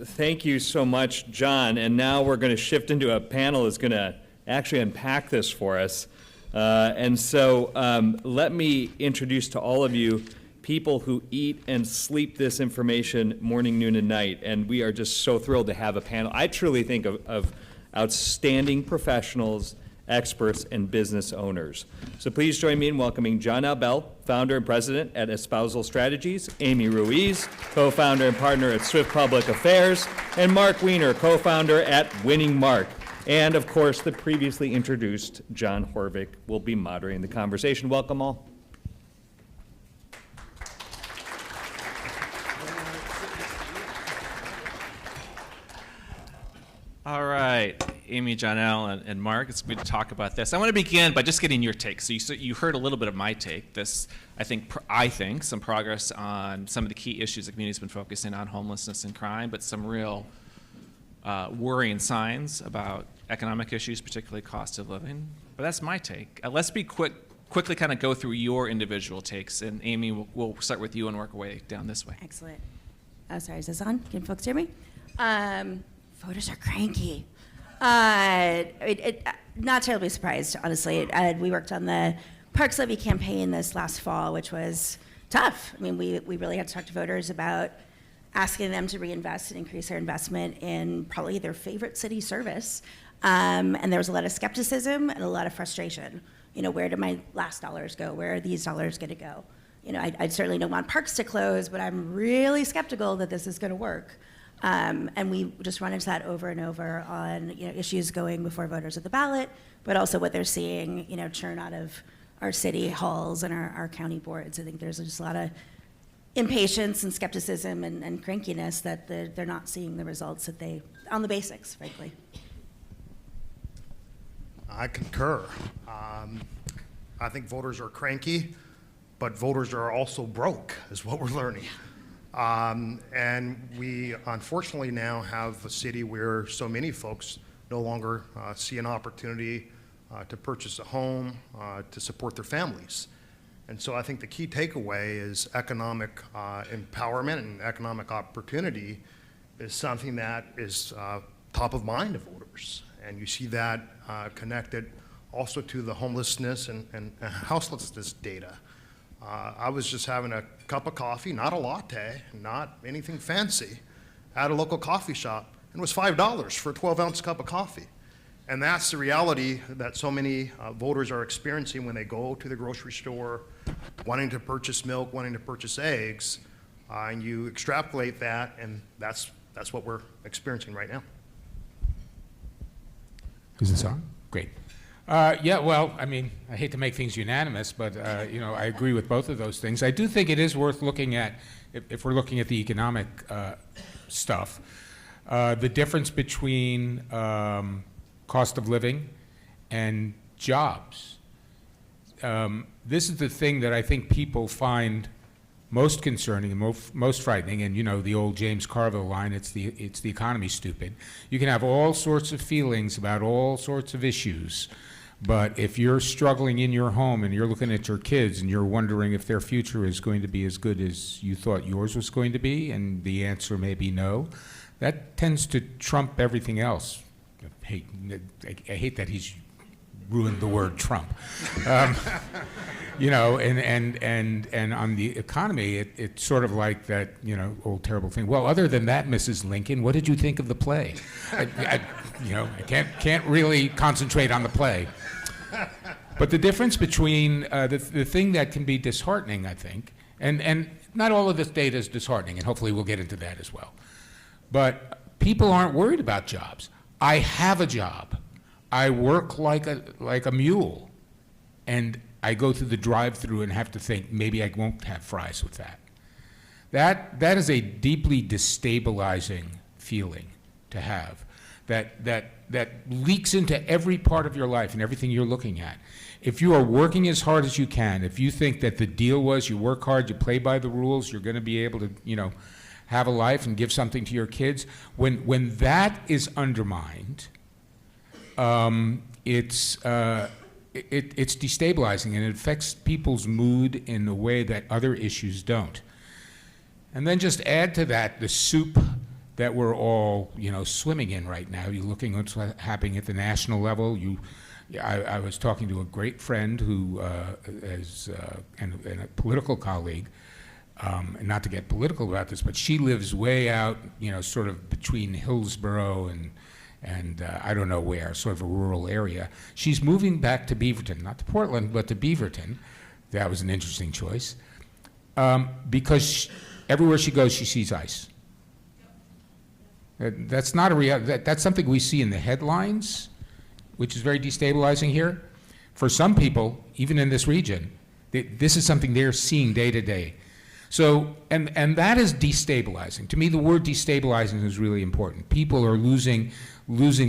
A: Thank you so much, John. And now we're going to shift into a panel that's going to actually unpack this for us. Let me introduce to all of you people who eat and sleep this information morning, noon, and night. And we are just so thrilled to have a panel. I truly think of outstanding professionals, experts, and business owners. So please join me in welcoming John L. Bell, founder and president at Espousal Strategies, Amy Ruiz, co-founder and partner at Swift Public Affairs, and Mark Weiner, co-founder at Winning Mark. And of course, the previously introduced John Horvick will be moderating the conversation. Welcome all.
G: All right, Amy, John L., and Mark, it's good to talk about this. I want to begin by just getting your take. So you heard a little bit of my take. I think some progress on some of the key issues the community's been focusing on, homelessness and crime, but some real worrying signs about economic issues, particularly cost of living. But that's my take. Let's quickly kind of go through your individual takes, and Amy, we'll start with you and work our way down this way.
I: Excellent. Oh, sorry, is this on? Can folks hear me? Voters are cranky. Not terribly surprised, honestly. We worked on the Parks Levy campaign this last fall, which was tough. I mean, we really had to talk to voters about asking them to reinvest and increase their investment in probably their favorite city service. And there was a lot of skepticism and a lot of frustration. You know, where do my last dollars go? Where are these dollars going to go? You know, I certainly don't want parks to close, but I'm really skeptical that this is going to work. And we just run into that over and over on, you know, issues going before voters at the ballot, but also what they're seeing, you know, churn out of our city halls and our county boards. I think there's just a lot of impatience and skepticism and crankiness that they're not seeing the results that on the basics, frankly.
J: I concur. I think voters are cranky, but voters are also broke, is what we're learning. And we unfortunately now have a city where so many folks no longer see an opportunity to purchase a home, to support their families. And so I think the key takeaway is economic empowerment and economic opportunity is something that is top of mind of voters. And you see that connected also to the homelessness and houselessness data. I was just having a cup of coffee, not a latte, not anything fancy, at a local coffee shop, and it was $5 for a 12-ounce cup of coffee. And that's the reality that so many voters are experiencing when they go to the grocery store, wanting to purchase milk, wanting to purchase eggs, and you extrapolate that, and that's what we're experiencing right now.
K: Is this on? Great. Yeah, well, I mean, I hate to make things unanimous, but, you know, I agree with both of those things. I do think it is worth looking at, if we're looking at the economic stuff, the difference between cost of living and jobs. This is the thing that I think people find most concerning and most frightening, and you know the old James Carville line, it's the economy, stupid. You can have all sorts of feelings about all sorts of issues, but if you're struggling in your home and you're looking at your kids and you're wondering if their future is going to be as good as you thought yours was going to be, and the answer may be no, that tends to trump everything else. I hate that he's ruined the word Trump. You know, and on the economy, it's sort of like that, you know, old terrible thing. Well, other than that, Mrs. Lincoln, what did you think of the play? You know, I can't really concentrate on the play. But the difference between the thing that can be disheartening, I think, and not all of this data is disheartening, and hopefully we'll get into that as well. But people aren't worried about jobs. I have a job. I work like a mule, and I go through the drive-through and have to think maybe I won't have fries with that. That is a deeply destabilizing feeling to have. That leaks into every part of your life and everything you're looking at. If you are working as hard as you can, if you think that the deal was you work hard, you play by the rules, you're going to be able to, you know, have a life and give something to your kids, when that is undermined, it's destabilizing, and it affects people's mood in a way that other issues don't. And then just add to that the soup that we're all, swimming in right now. You're looking at what's happening at the national level. I was talking to a great friend who is and a political colleague, and not to get political about this, but she lives way out, sort of between Hillsborough and I don't know where, sort of a rural area. She's moving back to Beaverton, not to Portland, but to Beaverton. That was an interesting choice, because everywhere she goes, she sees ice. That's not a that's something we see in the headlines, which is very destabilizing here. For some people, even in this region, this is something they're seeing day to day. So, and that is destabilizing. To me, the word destabilizing is really important. People are losing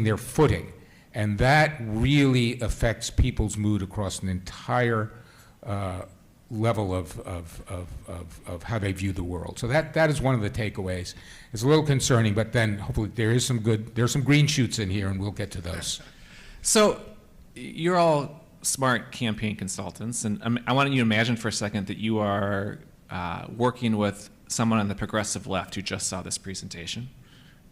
K: their footing, and that really affects people's mood across an entire level of how they view the world. So that is one of the takeaways. It's a little concerning, but then hopefully there's some green shoots in here, and we'll get to those.
G: So you're all smart campaign consultants, and I want you to imagine for a second that you are working with someone on the progressive left who just saw this presentation,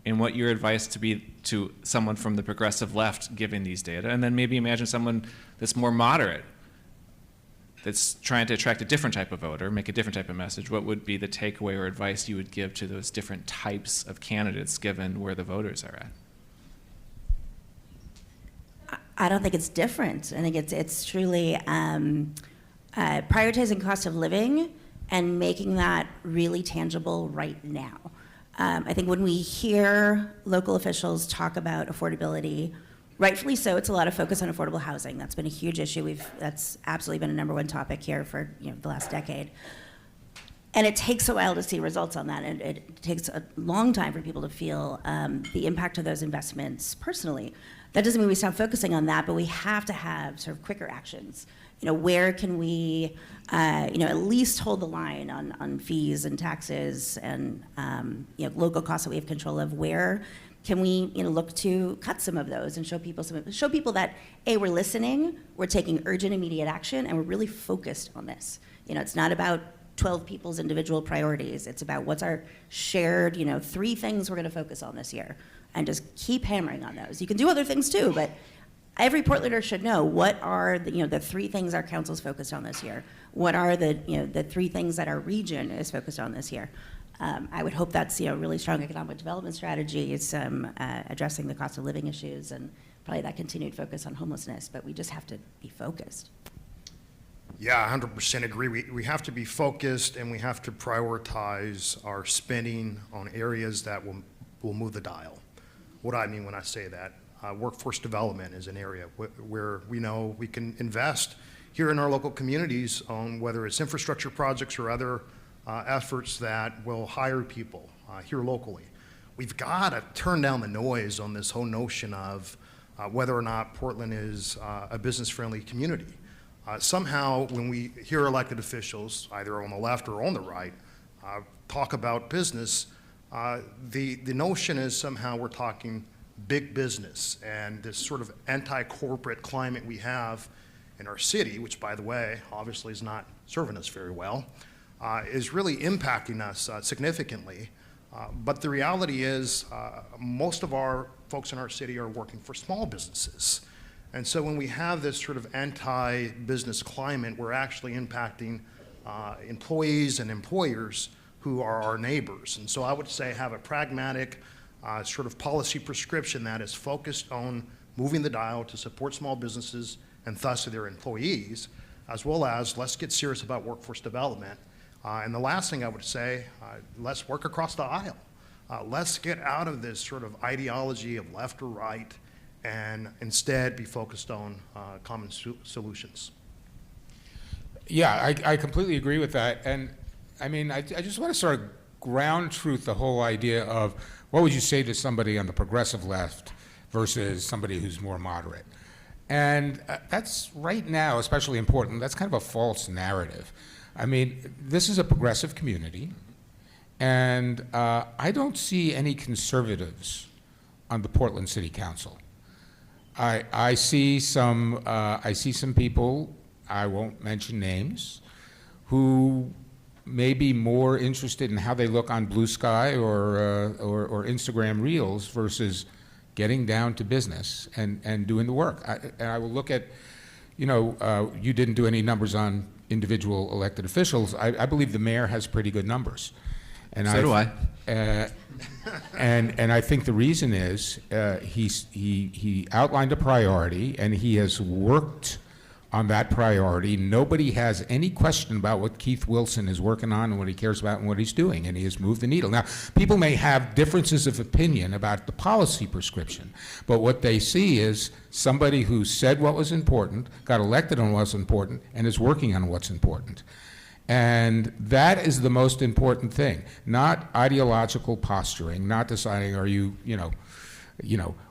G: and what your advice to be to someone from the progressive left giving these data, and then maybe imagine someone that's more moderate, that's trying to attract a different type of voter, make a different type of message. What would be the takeaway or advice you would give to those different types of candidates given where the voters are at?
I: I don't think it's different. I think it's truly prioritizing cost of living and making that really tangible right now. I think when we hear local officials talk about affordability, rightfully so, it's a lot of focus on affordable housing. That's been a huge issue. That's absolutely been a number one topic here for the last decade. And it takes a while to see results on that. And it takes a long time for people to feel the impact of those investments personally. That doesn't mean we stop focusing on that, but we have to have sort of quicker actions. Where can we, at least hold the line on fees and taxes and, local costs that we have control of? Where can we, look to cut some of those and show people that, A, we're listening, we're taking urgent, immediate action, and we're really focused on this. It's not about 12 people's individual priorities. It's about what's our shared, 3 things we're going to focus on this year, and just keep hammering on those. You can do other things too, but every Portlander should know what are the 3 things our council's focused on this year. What are the 3 things that our region is focused on this year? I would hope that's really strong economic development strategies, addressing the cost of living issues, and probably that continued focus on homelessness. But we just have to be focused.
J: Yeah, 100% agree. We have to be focused, and we have to prioritize our spending on areas that will move the dial. What do I mean when I say that? Workforce development is an area where we know we can invest here in our local communities on whether it's infrastructure projects or other efforts that will hire people here locally. We've got to turn down the noise on this whole notion of whether or not Portland is a business-friendly community. Somehow, when we hear elected officials, either on the left or on the right, talk about business, the notion is somehow we're talking big business, and this sort of anti-corporate climate we have in our city, which, by the way, obviously is not serving us very well, is really impacting us significantly. But the reality is most of our folks in our city are working for small businesses. And so when we have this sort of anti-business climate, we're actually impacting employees and employers who are our neighbors. And so I would say have a pragmatic sort of policy prescription that is focused on moving the dial to support small businesses and thus their employees, as well as let's get serious about workforce development. And the last thing I would say, let's work across the aisle. Let's get out of this sort of ideology of left or right and instead be focused on common solutions.
K: Yeah, I completely agree with that. And I mean, I just want to sort of ground truth the whole idea of what would you say to somebody on the progressive left versus somebody who's more moderate. And that's right now especially important. That's kind of a false narrative. I mean, this is a progressive community, and I don't see any conservatives on the Portland City Council. I see some people, I won't mention names, who maybe more interested in how they look on Blue Sky or Instagram Reels versus getting down to business and doing the work. And I will look at, you didn't do any numbers on individual elected officials. I believe the mayor has pretty good numbers. And
L: So do I.
K: And I think the reason is he outlined a priority and he has worked on that priority. Nobody has any question about what Keith Wilson is working on and what he cares about and what he's doing, and he has moved the needle. Now, people may have differences of opinion about the policy prescription, but what they see is somebody who said what was important, got elected on what's important, and is working on what's important. And that is the most important thing, not ideological posturing, not deciding,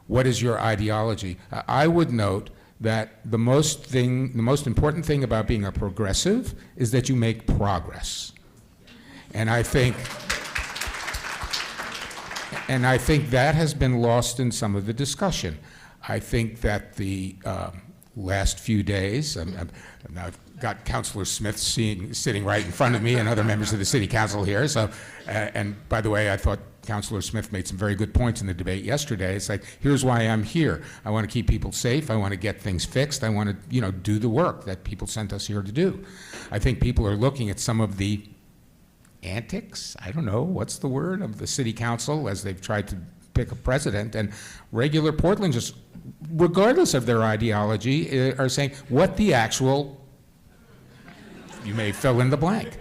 K: what is your ideology? I would note that the most important thing about being a progressive is that you make progress. And I think that has been lost in some of the discussion. I think that the last few days, I've got Councilor Smith sitting right in front of me and other members of the City Council here. So, and by the way, I thought Councilor Smith made some very good points in the debate yesterday. It's like, here's why I'm here. I want to keep people safe. I want to get things fixed. I want to, do the work that people sent us here to do. I think people are looking at some of the antics, I don't know, what's the word, of the City Council as they've tried to pick a president, and regular Portlanders, regardless of their ideology, are saying, what the actual, you may fill in the blank.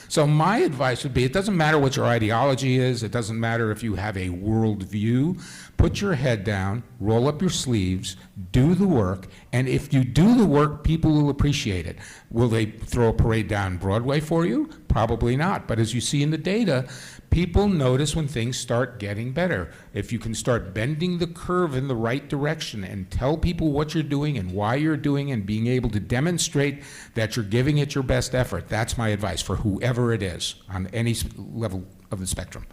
K: So my advice would be, it doesn't matter what your ideology is, it doesn't matter if you have a world view, put your head down, roll up your sleeves, do the work, and if you do the work, people will appreciate it. Will they throw a parade down Broadway for you? Probably not, but as you see in the data, people notice when things start getting better. If you can start bending the curve in the right direction and tell people what you're doing and why you're doing it and being able to demonstrate that you're giving it your best effort, that's my advice for whoever it is on any level of the spectrum.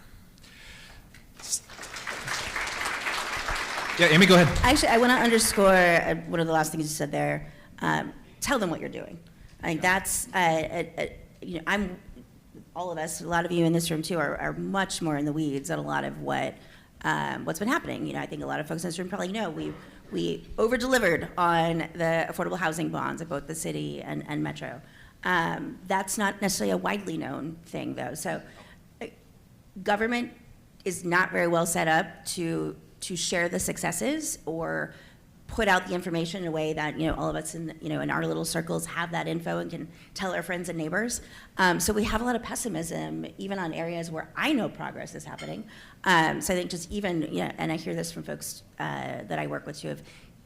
L: Yeah, Amy, go ahead.
I: Actually, I want to underscore one of the last things you said there. Tell them what you're doing. I think that's, all of us, a lot of you in this room too, are much more in the weeds on a lot of what's been happening. I think a lot of folks in this room probably know we over-delivered on the affordable housing bonds of both the city and Metro. That's not necessarily a widely known thing, though. So government is not very well set up to share the successes or put out the information in a way that all of us in our little circles have that info and can tell our friends and neighbors. So we have a lot of pessimism even on areas where I know progress is happening. So I think just even and I hear this from folks that I work with too.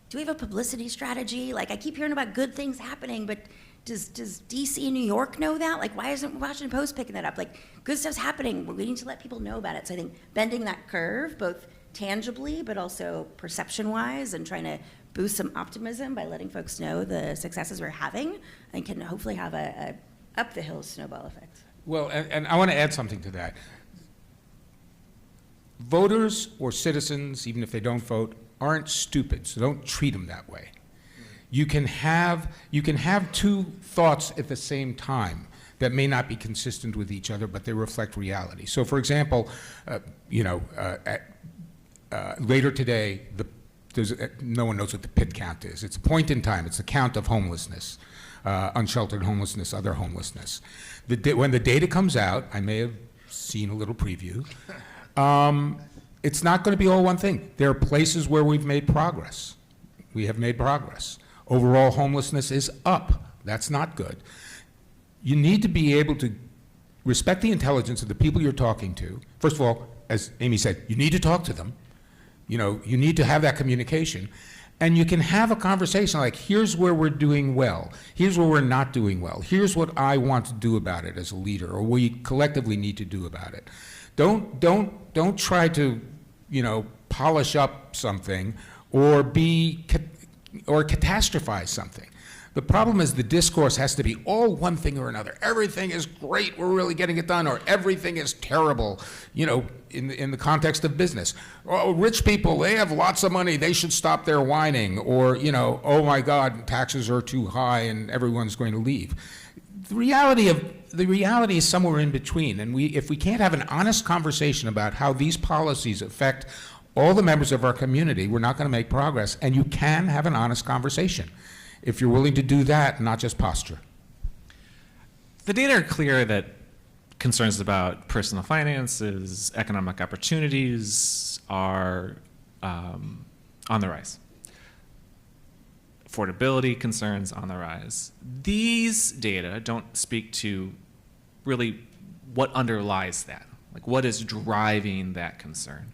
I: Do we have a publicity strategy? Like I keep hearing about good things happening, but does DC and New York know that? Like why isn't Washington Post picking that up? Like good stuff's happening. We need to let people know about it. So I think bending that curve, both tangibly, but also perception-wise, and trying to boost some optimism by letting folks know the successes we're having, and can hopefully have a up-the-hill snowball effect.
K: Well, and I want to add something to that. Voters or citizens, even if they don't vote, aren't stupid, so don't treat them that way. You can have two thoughts at the same time that may not be consistent with each other, but they reflect reality. So, for example, later today, no one knows what the PIT count is. It's a point in time. It's a count of homelessness, unsheltered homelessness, other homelessness. When the data comes out, I may have seen a little preview, it's not going to be all one thing. There are places where we've made progress. We have made progress. Overall homelessness is up. That's not good. You need to be able to respect the intelligence of the people you're talking to. First of all, as Amy said, you need to talk to them. You need to have that communication. And you can have a conversation like, here's where we're doing well. Here's where we're not doing well. Here's what I want to do about it as a leader, or we collectively need to do about it. Don't try to, polish up something or catastrophize something. The problem is the discourse has to be all one thing or another. Everything is great, we're really getting it done, or everything is terrible, in the context of business. Oh, rich people, they have lots of money, they should stop their whining, or, oh my God, taxes are too high and everyone's going to leave. the reality is somewhere in between. And if we can't have an honest conversation about how these policies affect all the members of our community, we're not going to make progress. And you can have an honest conversation if you're willing to do that, not just posture.
G: The data are clear that concerns about personal finances, economic opportunities are on the rise. Affordability concerns on the rise. These data don't speak to really what underlies that, like what is driving that concern.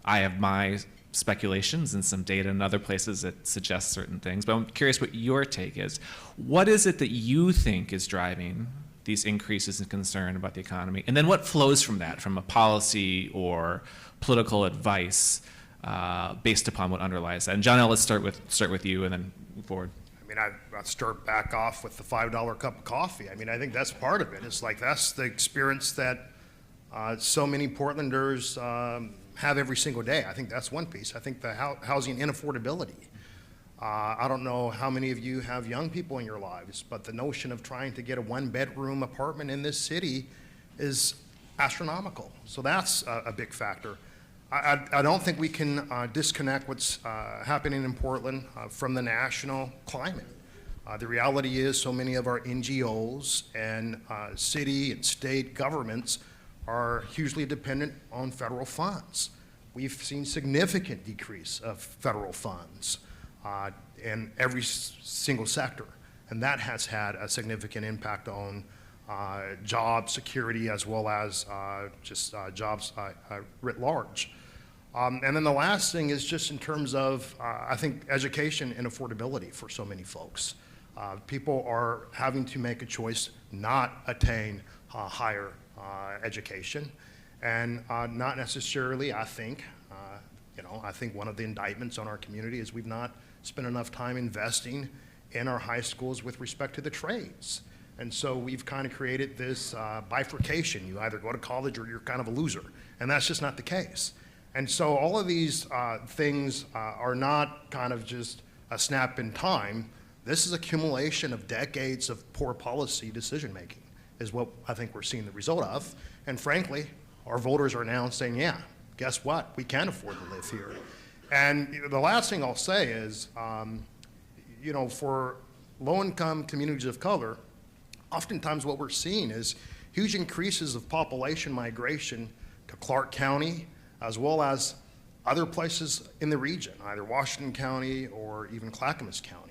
G: I have my speculations and some data in other places that suggest certain things, but I'm curious what your take is. What is it that you think is driving these increases in concern about the economy? And then what flows from that, from a policy or political advice based upon what underlies that? And John, let's start with you and then move forward.
J: I mean, I'd start back off with the $5 cup of coffee. I mean, I think that's part of it. It's like that's the experience that so many Portlanders have every single day. I think that's one piece. I think the housing inaffordability. I don't know how many of you have young people in your lives, but the notion of trying to get a one-bedroom apartment in this city is astronomical. So that's a big factor. I don't think we can disconnect what's happening in Portland from the national climate. The reality is so many of our NGOs and city and state governments are hugely dependent on federal funds. We've seen significant decrease of federal funds in every single sector, and that has had a significant impact on job security as well as just jobs writ large. And then the last thing is just in terms of, I think, education and affordability for so many folks. People are having to make a choice not attain higher education, and not necessarily, I think, I think one of the indictments on our community is we've not spent enough time investing in our high schools with respect to the trades. And so we've kind of created this bifurcation. You either go to college or you're kind of a loser, and that's just not the case. And so all of these things are not kind of just a snap in time. This is accumulation of decades of poor policy decision-making is what I think we're seeing the result of. And frankly, our voters are now saying, yeah, guess what? We can afford to live here. And the last thing I'll say is, for low-income communities of color, oftentimes what we're seeing is huge increases of population migration to Clark County, as well as other places in the region, either Washington County or even Clackamas County.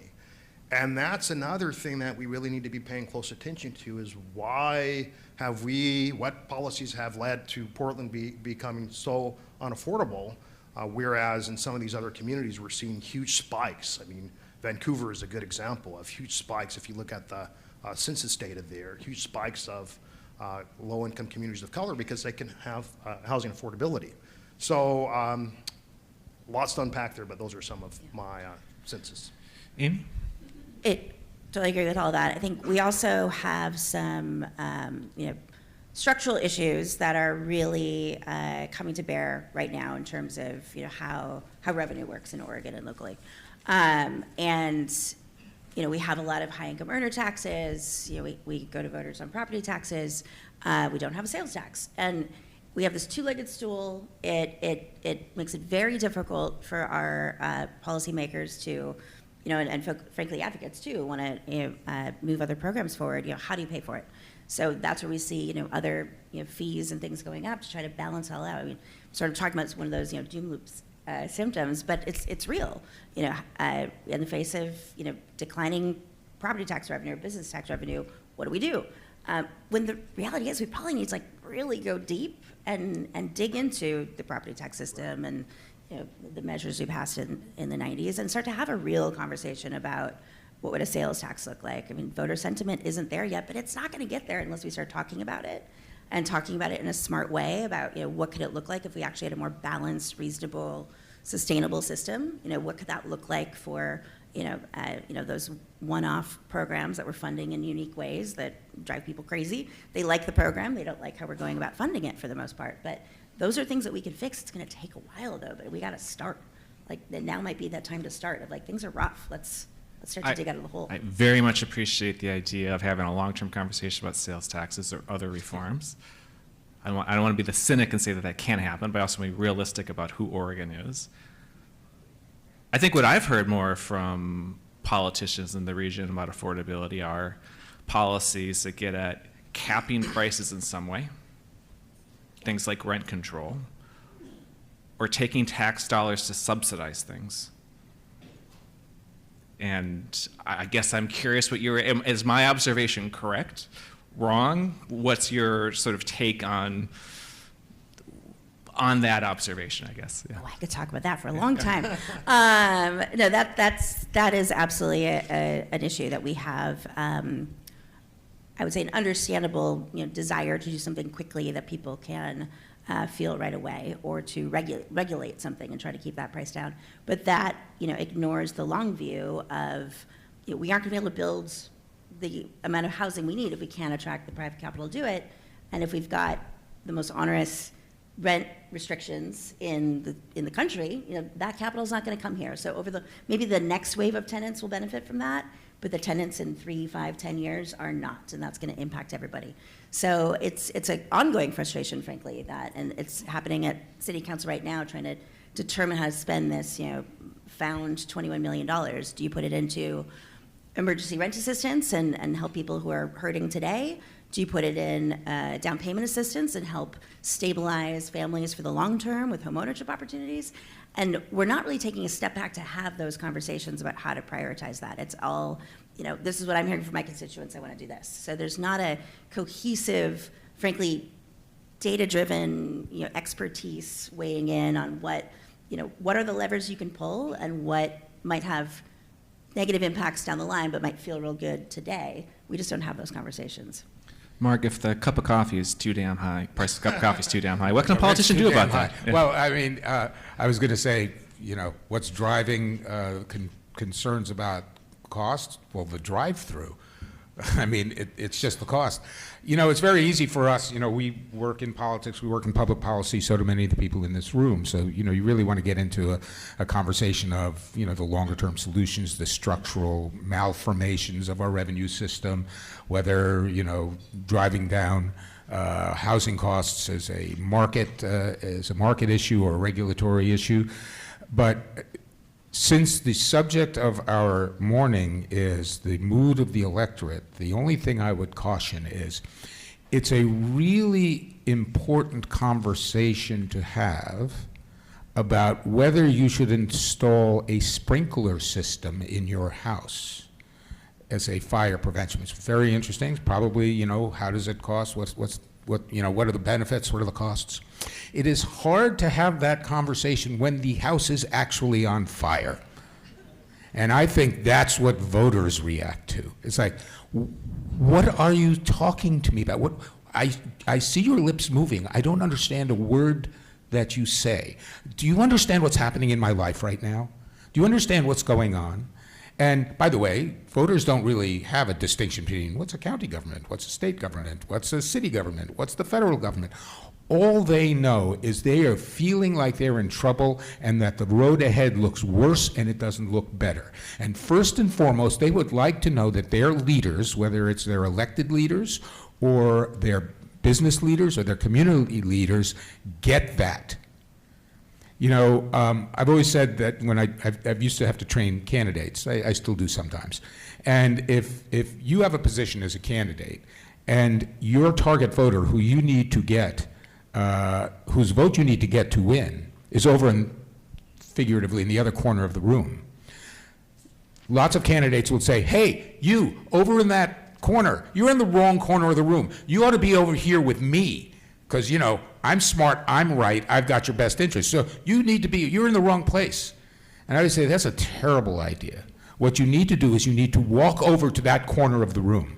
J: And that's another thing that we really need to be paying close attention to is what policies have led to Portland becoming so unaffordable, whereas in some of these other communities we're seeing huge spikes. I mean, Vancouver is a good example of huge spikes. If you look at the census data there, huge spikes of low-income communities of color because they can have housing affordability. So lots to unpack there, but those are some of my senses.
G: Amy?
I: Totally agree with all that. I think we also have some, structural issues that are really coming to bear right now in terms of, how revenue works in Oregon and locally. We have a lot of high-income earner taxes. We go to voters on property taxes. We don't have a sales tax, and we have this two-legged stool. It makes it very difficult for our policymakers to, and frankly advocates too, want to move other programs forward. How do you pay for it? So that's where we see other fees and things going up to try to balance it all out. I mean, sort of talking about one of those doom loops symptoms, but it's real. In the face of declining property tax revenue or business tax revenue, what do? When the reality is we probably need to really go deep and dig into the property tax system and the measures we passed in the 90s and start to have a real conversation about what would a sales tax look like. I mean, voter sentiment isn't there yet, but it's not going to get there unless we start talking about it and talking about it in a smart way about what could it look like if we actually had a more balanced, reasonable, sustainable system. What could that look like for those one-off programs that we're funding in unique ways that drive people crazy. They like the program, they don't like how we're going about funding it for the most part, but those are things that we can fix. It's gonna take a while though, but we gotta start. Now might be that time to start of things are rough, let's let's start to dig out of the hole.
G: I very much appreciate the idea of having a long-term conversation about sales taxes or other reforms. I don't want to be the cynic and say that that can't happen, but I also want to be realistic about who Oregon is. I think what I've heard more from politicians in the region about affordability are policies that get at capping prices in some way, things like rent control, or taking tax dollars to subsidize things. And I guess I'm curious what is my observation correct? Wrong? What's your sort of take on that observation, I guess? Yeah.
I: Oh, I could talk about that for a long time. No, that is absolutely an issue that we have. I would say an understandable, desire to do something quickly that people can feel right away, or to regulate something and try to keep that price down. But that, ignores the long view of, we aren't going to be able to build the amount of housing we need if we can't attract the private capital to do it, and if we've got the most onerous rent restrictions in the country, that capital is not going to come here. So maybe the next wave of tenants will benefit from that, but the tenants in 3, 5, 10 years are not, and that's going to impact everybody. So it's an ongoing frustration, frankly, and it's happening at City Council right now, trying to determine how to spend this, found $21 million. Do you put it into emergency rent assistance and help people who are hurting today? Do you put it in down payment assistance and help stabilize families for the long term with homeownership opportunities? And we're not really taking a step back to have those conversations about how to prioritize that. It's all, this is what I'm hearing from my constituents, I want to do this. So there's not a cohesive, frankly, data-driven, expertise weighing in on what are the levers you can pull and what might have negative impacts down the line but might feel real good today. We just don't have those conversations.
G: Mark, if the cup of coffee is too damn high, price of cup of coffee is too damn high, what can a politician do about that? Yeah.
K: Well, I mean, I was going to say, what's driving concerns about cost? Well, the drive-through. I mean, it's just the cost. It's very easy for us. We work in politics, we work in public policy, so do many of the people in this room. So, you really want to get into a conversation of, the longer-term solutions, the structural malformations of our revenue system, whether, driving down housing costs as a market issue or a regulatory issue. But since the subject of our morning is the mood of the electorate, the only thing I would caution is it's a really important conversation to have about whether you should install a sprinkler system in your house as a fire prevention. It's very interesting. Probably, how does it cost? What are the benefits? What are the costs? It is hard to have that conversation when the house is actually on fire. And I think that's what voters react to. It's like, what are you talking to me about? I see your lips moving. I don't understand a word that you say. Do you understand what's happening in my life right now? Do you understand what's going on? And by the way, voters don't really have a distinction between what's a county government, what's a state government, what's a city government, what's the federal government. All they know is they are feeling like they're in trouble and that the road ahead looks worse and it doesn't look better. And first and foremost, they would like to know that their leaders, whether it's their elected leaders or their business leaders or their community leaders, get that. I've always said that when I've used to have to train candidates, I still do sometimes. And if you have a position as a candidate and your target voter who you need to get, whose vote you need to get to win is over figuratively in the other corner of the room, lots of candidates will say, hey, you over in that corner, you're in the wrong corner of the room. You ought to be over here with me because, I'm smart, I'm right, I've got your best interest. So you're in the wrong place. And I would say that's a terrible idea. What you need to do is you need to walk over to that corner of the room,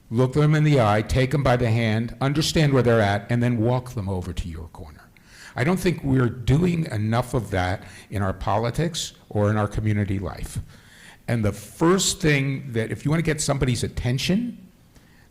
K: look them in the eye, take them by the hand, understand where they're at, and then walk them over to your corner. I don't think we're doing enough of that in our politics or in our community life. And the first thing that, if you want to get somebody's attention,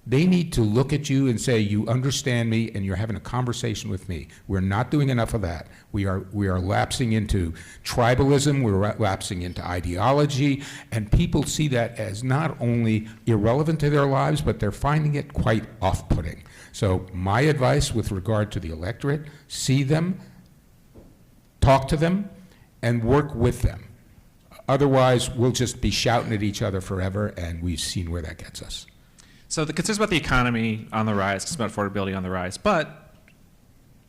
K: They need to look at you and say, you understand me and you're having a conversation with me. We're not doing enough of that. We are lapsing into tribalism, we're lapsing into ideology, and people see that as not only irrelevant to their lives, but they're finding it quite off-putting. So my advice with regard to the electorate, see them, talk to them, and work with them. Otherwise, we'll just be shouting at each other forever, and we've seen where that gets us.
G: So the concerns about the economy on the rise, concerns about affordability on the rise, but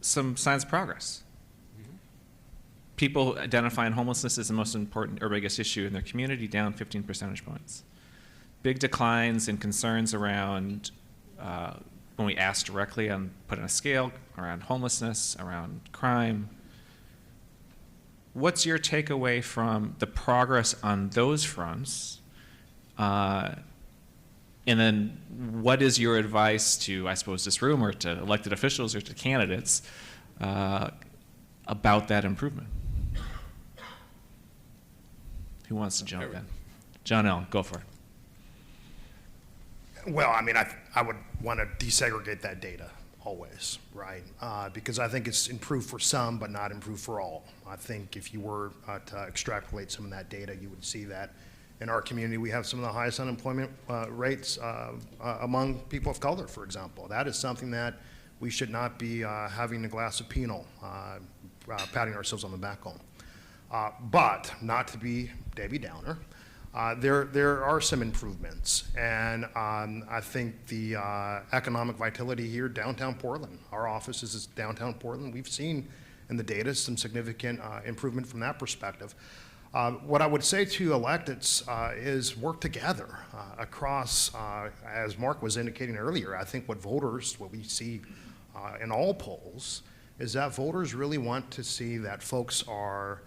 G: some signs of progress. People identifying homelessness as the most important or biggest issue in their community, down 15 percentage points. Big declines in concerns around, when we ask directly on, put on a scale, around homelessness, around crime. What's your takeaway from the progress on those fronts? And then what is your advice to, I suppose, this room or to elected officials or to candidates about that improvement? Who wants to jump in? John L., go for it.
J: Well, I mean, I would want to desegregate that data always, right? Because I think it's improved for some, but not improved for all. I think if you were to extrapolate some of that data, you would see that in our community, we have some of the highest unemployment rates among people of color, for example. That is something that we should not be having a glass of Pinot, patting ourselves on the back on. But not to be Debbie Downer, there are some improvements. And I think the economic vitality here, downtown Portland, our office is downtown Portland. We've seen in the data some significant improvement from that perspective. What I would say to electeds is work together across, as Mark was indicating earlier, I think what we see in all polls is that voters really want to see that folks are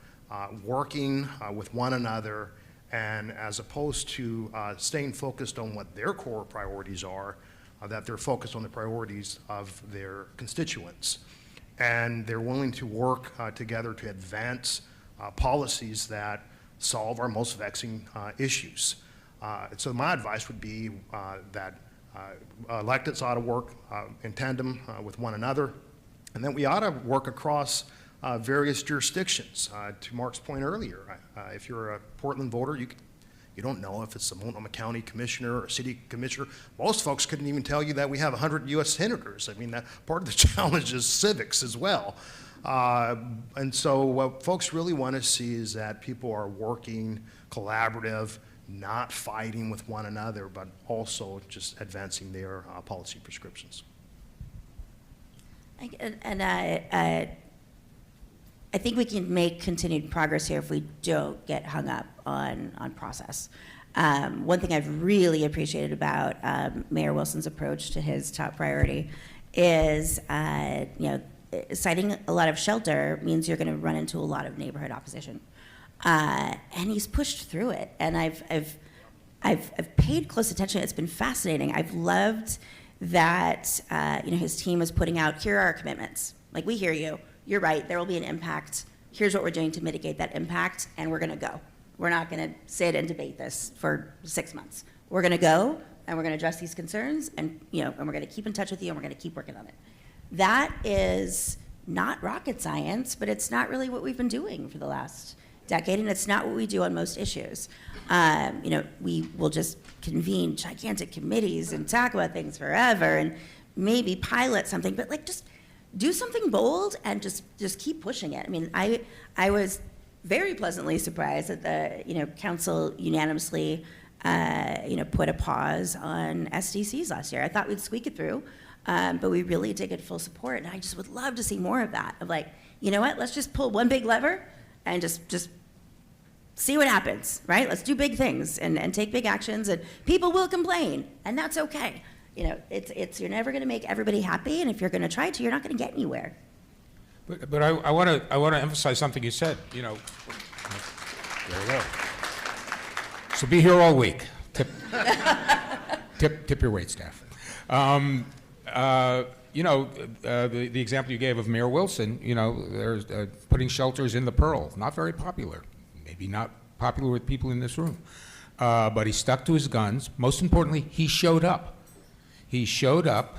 J: working with one another, and as opposed to staying focused on what their core priorities are, that they're focused on the priorities of their constituents. And they're willing to work together to advance policies that solve our most vexing issues. So my advice would be that electeds ought to work in tandem with one another, and then we ought to work across various jurisdictions. To Mark's point earlier, if you're a Portland voter, you don't know if it's a Multnomah County commissioner or city commissioner. Most folks couldn't even tell you that we have 100 U.S. senators. I mean, that part of the challenge is civics as well. And so what folks really want to see is that people are working collaborative, not fighting with one another, but also just advancing their policy prescriptions.
I: And I think we can make continued progress here if we don't get hung up on process. One thing I've really appreciated about Mayor Wilson's approach to his top priority is, citing a lot of shelter means you're going to run into a lot of neighborhood opposition, and he's pushed through it. And I've paid close attention. It's been fascinating. I've loved that his team is putting out, here are our commitments. Like, we hear you. You're right. There will be an impact. Here's what we're doing to mitigate that impact, and we're going to go. We're not going to sit and debate this for 6 months. We're going to go, and we're going to address these concerns, and and we're going to keep in touch with you, and we're going to keep working on it. That is not rocket science, but it's not really what we've been doing for the last decade, and it's not what we do on most issues. We will just convene gigantic committees and talk about things forever and maybe pilot something, but just do something bold and just keep pushing it. I mean, I was very pleasantly surprised that the council unanimously put a pause on SDCs last year. I thought we'd squeak it through. But we really did get full support, and I just would love to see more of that, of let's just pull one big lever and just see what happens, right? Let's do big things and take big actions, and people will complain, and that's okay. You're never going to make everybody happy, and if you're going to try to, you're not going to get anywhere.
K: But I want to emphasize something you said. There you go. So be here all week. Tip your wait staff. The example you gave of Mayor Wilson, there's putting shelters in the Pearl, not very popular, maybe not popular with people in this room, but he stuck to his guns. Most importantly, he showed up. He showed up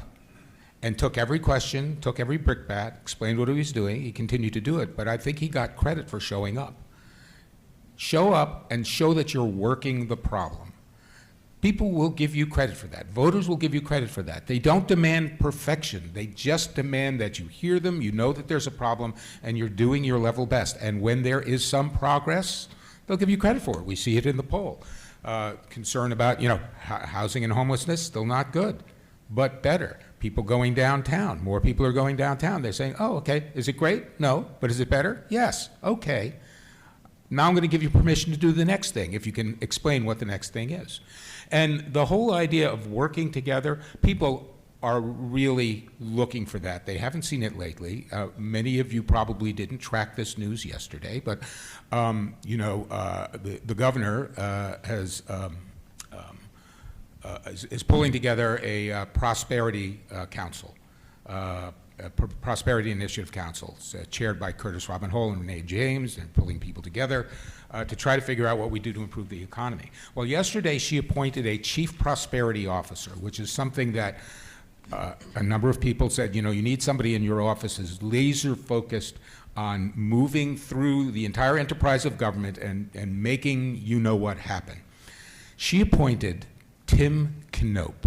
K: and took every question, took every brickbat, explained what he was doing. He continued to do it, but I think he got credit for showing up. Show up and show that you're working the problem. People will give you credit for that. Voters will give you credit for that. They don't demand perfection. They just demand that you hear them, you know that there's a problem, and you're doing your level best. And when there is some progress, they'll give you credit for it. We see it in the poll. Concern about, housing and homelessness, still not good, but better. People going downtown. More people are going downtown. They're saying, oh, okay, is it great? No. But is it better? Yes. Okay. Now I'm going to give you permission to do the next thing, if you can explain what the next thing is. And the whole idea of working together, people are really looking for that. They haven't seen it lately. Many of you probably didn't track this news yesterday, but the governor is pulling together a prosperity council, Prosperity Initiative Council. It's chaired by Curtis Robin Hole and Renee James. They're pulling people together to try to figure out what we do to improve the economy. Well, yesterday she appointed a chief prosperity officer, which is something that a number of people said, you need somebody in your office who's laser focused on moving through the entire enterprise of government and making what happen. She appointed Tim Knopp,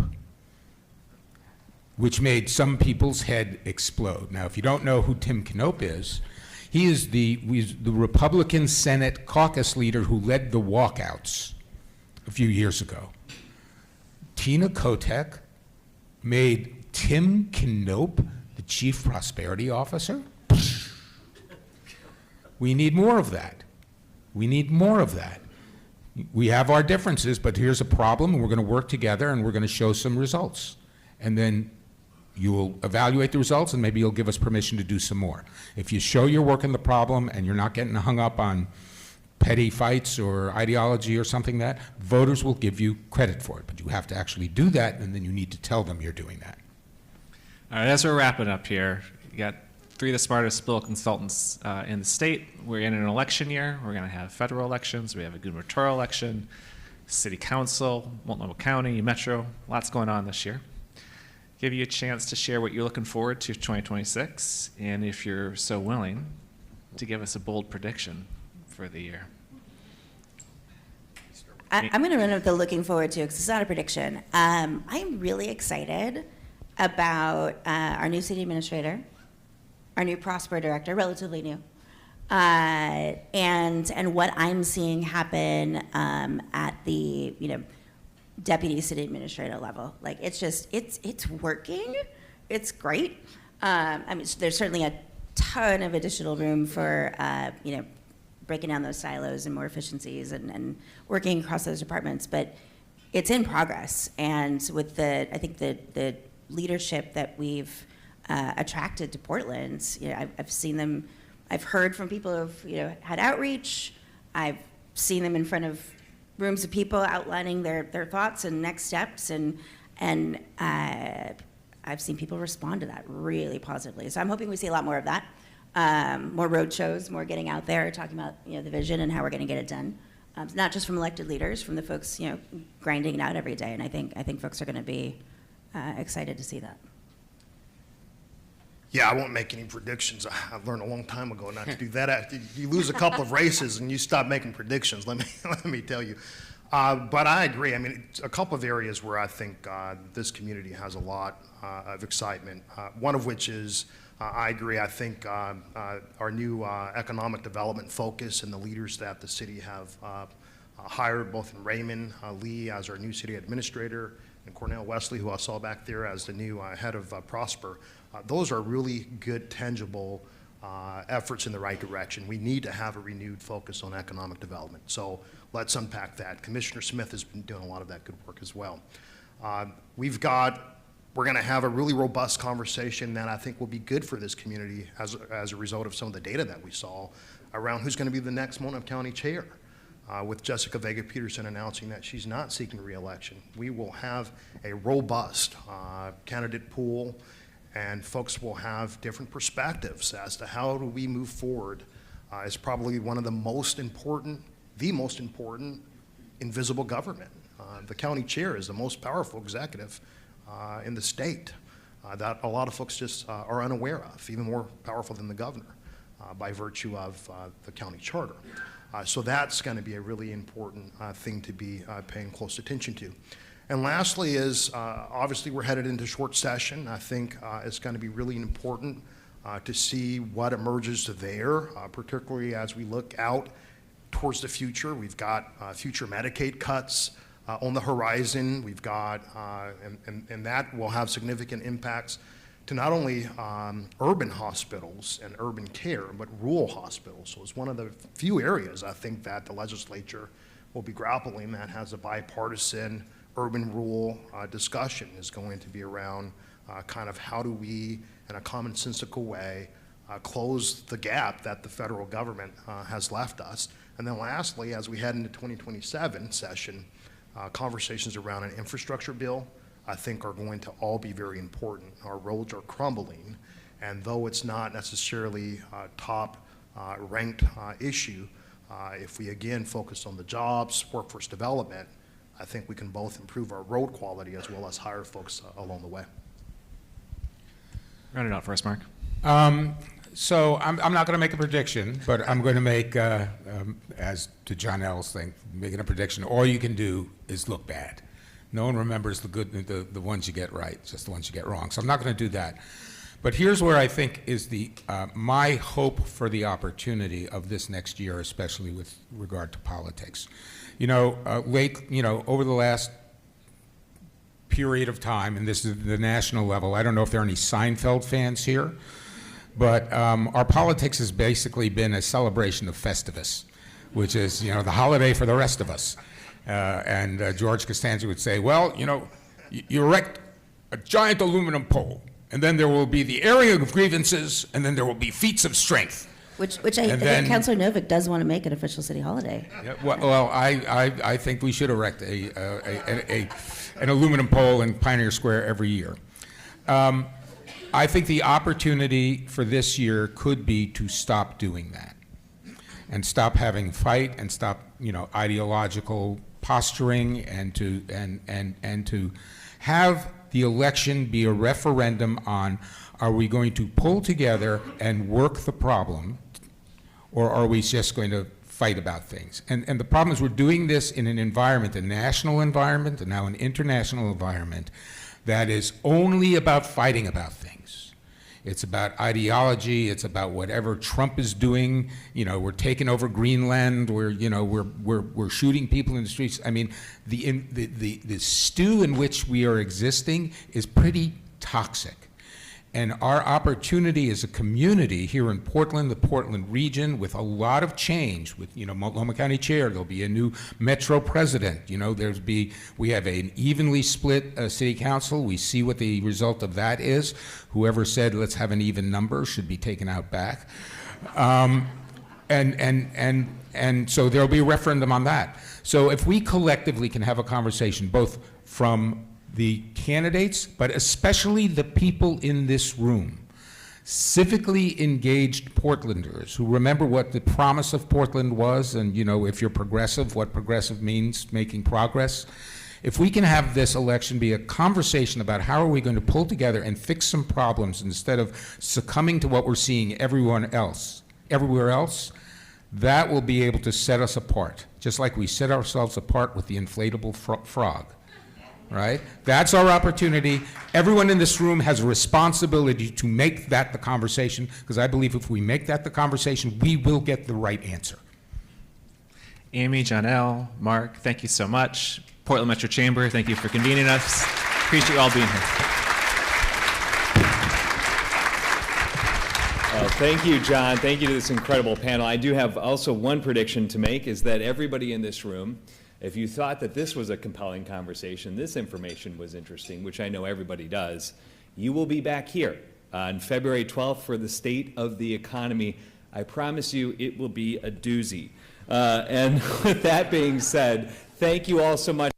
K: which made some people's head explode. Now, if you don't know who Tim Knopp is, he's the Republican Senate caucus leader who led the walkouts a few years ago. Tina Kotek made Tim Knopp the chief prosperity officer? We need more of that. We need more of that. We have our differences, but here's a problem, and we're going to work together, and we're going to show some results. And then you'll evaluate the results, and maybe you'll give us permission to do some more. If you show you're working the problem and you're not getting hung up on petty fights or ideology or something that, voters will give you credit for it. But you have to actually do that, and then you need to tell them you're doing that.
G: All right, as we're wrapping up here, you got three of the smartest bill consultants in the state. We're in an election year. We're going to have federal elections. We have a gubernatorial election, city council, Multnomah County, Metro. Lots going on this year. Give you a chance to share what you're looking forward to 2026, and if you're so willing, to give us a bold prediction for the year.
I: I'm going to run with the looking forward to, because it's not a prediction. I'm really excited about our new city administrator, our new Prosper director, relatively new, and what I'm seeing happen at the deputy city administrator level. Like, it's just, it's working. It's great. There's certainly a ton of additional room for breaking down those silos and more efficiencies and working across those departments, but it's in progress. And with I think the leadership that we've attracted to Portland, I've seen them, I've heard from people who've had outreach, I've seen them in front of rooms of people outlining their thoughts and next steps, and I've seen people respond to that really positively. So I'm hoping we see a lot more of that. More road shows, more getting out there, talking about the vision and how we're going to get it done. Not just from elected leaders, from the folks grinding it out every day. And I think folks are going to be excited to see that.
J: Yeah, I won't make any predictions. I learned a long time ago not to do that. You lose a couple of races and you stop making predictions, let me tell you. But I agree. It's a couple of areas where I think this community has a lot of excitement, one of which is, I agree, I think our new economic development focus and the leaders that the city have hired, both in Raymond Lee as our new city administrator and Cornell Wesley, who I saw back there as the new head of Prosper, those are really good, tangible efforts in the right direction. We need to have a renewed focus on economic development. So let's unpack that. Commissioner Smith has been doing a lot of that good work as well. We're going to have a really robust conversation that I think will be good for this community as a result of some of the data that we saw around who's going to be the next Multnomah County chair. With Jessica Vega Peterson announcing that she's not seeking re-election. We will have a robust candidate pool, and folks will have different perspectives as to how do we move forward. It's probably one of the most important invisible government. The county chair is the most powerful executive in the state that a lot of folks just are unaware of, even more powerful than the governor by virtue of the county charter. So that's going to be a really important thing to be paying close attention to. And lastly is, obviously we're headed into short session. I think it's going to be really important to see what emerges there, particularly as we look out towards the future. We've got future Medicaid cuts on the horizon. We've got, and that will have significant impacts to not only urban hospitals and urban care, but rural hospitals. So it's one of the few areas I think that the legislature will be grappling that has a bipartisan urban-rural discussion is going to be around kind of how do we, in a commonsensical way, close the gap that the federal government has left us. And then lastly, as we head into 2027 session, conversations around an infrastructure bill, I think are going to all be very important. Our roads are crumbling, and though it's not necessarily a top ranked issue, if we again focus on the jobs, workforce development, I think we can both improve our road quality as well as hire folks along the way.
G: Round it out for us, Mark.
K: So I'm not going to make a prediction, but I'm going to make, as to John L's thing, making a prediction. All you can do is look bad. No one remembers the ones you get right, just the ones you get wrong. So I'm not going to do that. But here's where I think is my hope for the opportunity of this next year, especially with regard to politics. You know, over the last period of time, and this is the national level, I don't know if there are any Seinfeld fans here, but our politics has basically been a celebration of Festivus, which is, the holiday for the rest of us. And George Costanza would say, well, you erect a giant aluminum pole, and then there will be the airing of grievances, and then there will be feats of strength.
I: Which I think Councilor Novick does want to make an official city holiday.
K: Yeah, well, I think we should erect an aluminum pole in Pioneer Square every year. I think the opportunity for this year could be to stop doing that and stop having fight and stop, ideological posturing and to have the election be a referendum on, are we going to pull together and work the problem, or are we just going to fight about things? And the problem is we're doing this in an environment, a national environment and now an international environment, that is only about fighting about things. It's about ideology. It's about whatever Trump is doing. We're taking over Greenland. We're shooting people in the streets. I mean, the stew in which we are existing is pretty toxic. And our opportunity as a community here in Portland, the Portland region, with a lot of change, with Multnomah County Chair, there'll be a new Metro President. We have an evenly split City Council. We see what the result of that is. Whoever said let's have an even number should be taken out back. And so there'll be a referendum on that. So if we collectively can have a conversation, both from the candidates, but especially the people in this room, civically engaged Portlanders who remember what the promise of Portland was, and if you're progressive, what progressive means, making progress. If we can have this election be a conversation about how are we going to pull together and fix some problems instead of succumbing to what we're seeing everywhere else, that will be able to set us apart, just like we set ourselves apart with the inflatable frog. Right? That's our opportunity. Everyone in this room has a responsibility to make that the conversation, because I believe if we make that the conversation, we will get the right answer.
G: Amy, John L., Mark, thank you so much. Portland Metro Chamber, thank you for convening us. Appreciate you all being here.
A: Thank you, John. Thank you to this incredible panel. I do have also one prediction to make, is that everybody in this room, if you thought that this was a compelling conversation, this information was interesting, which I know everybody does, you will be back here on February 12th for the State of the Economy. I promise you it will be a doozy. And with that being said, thank you all so much.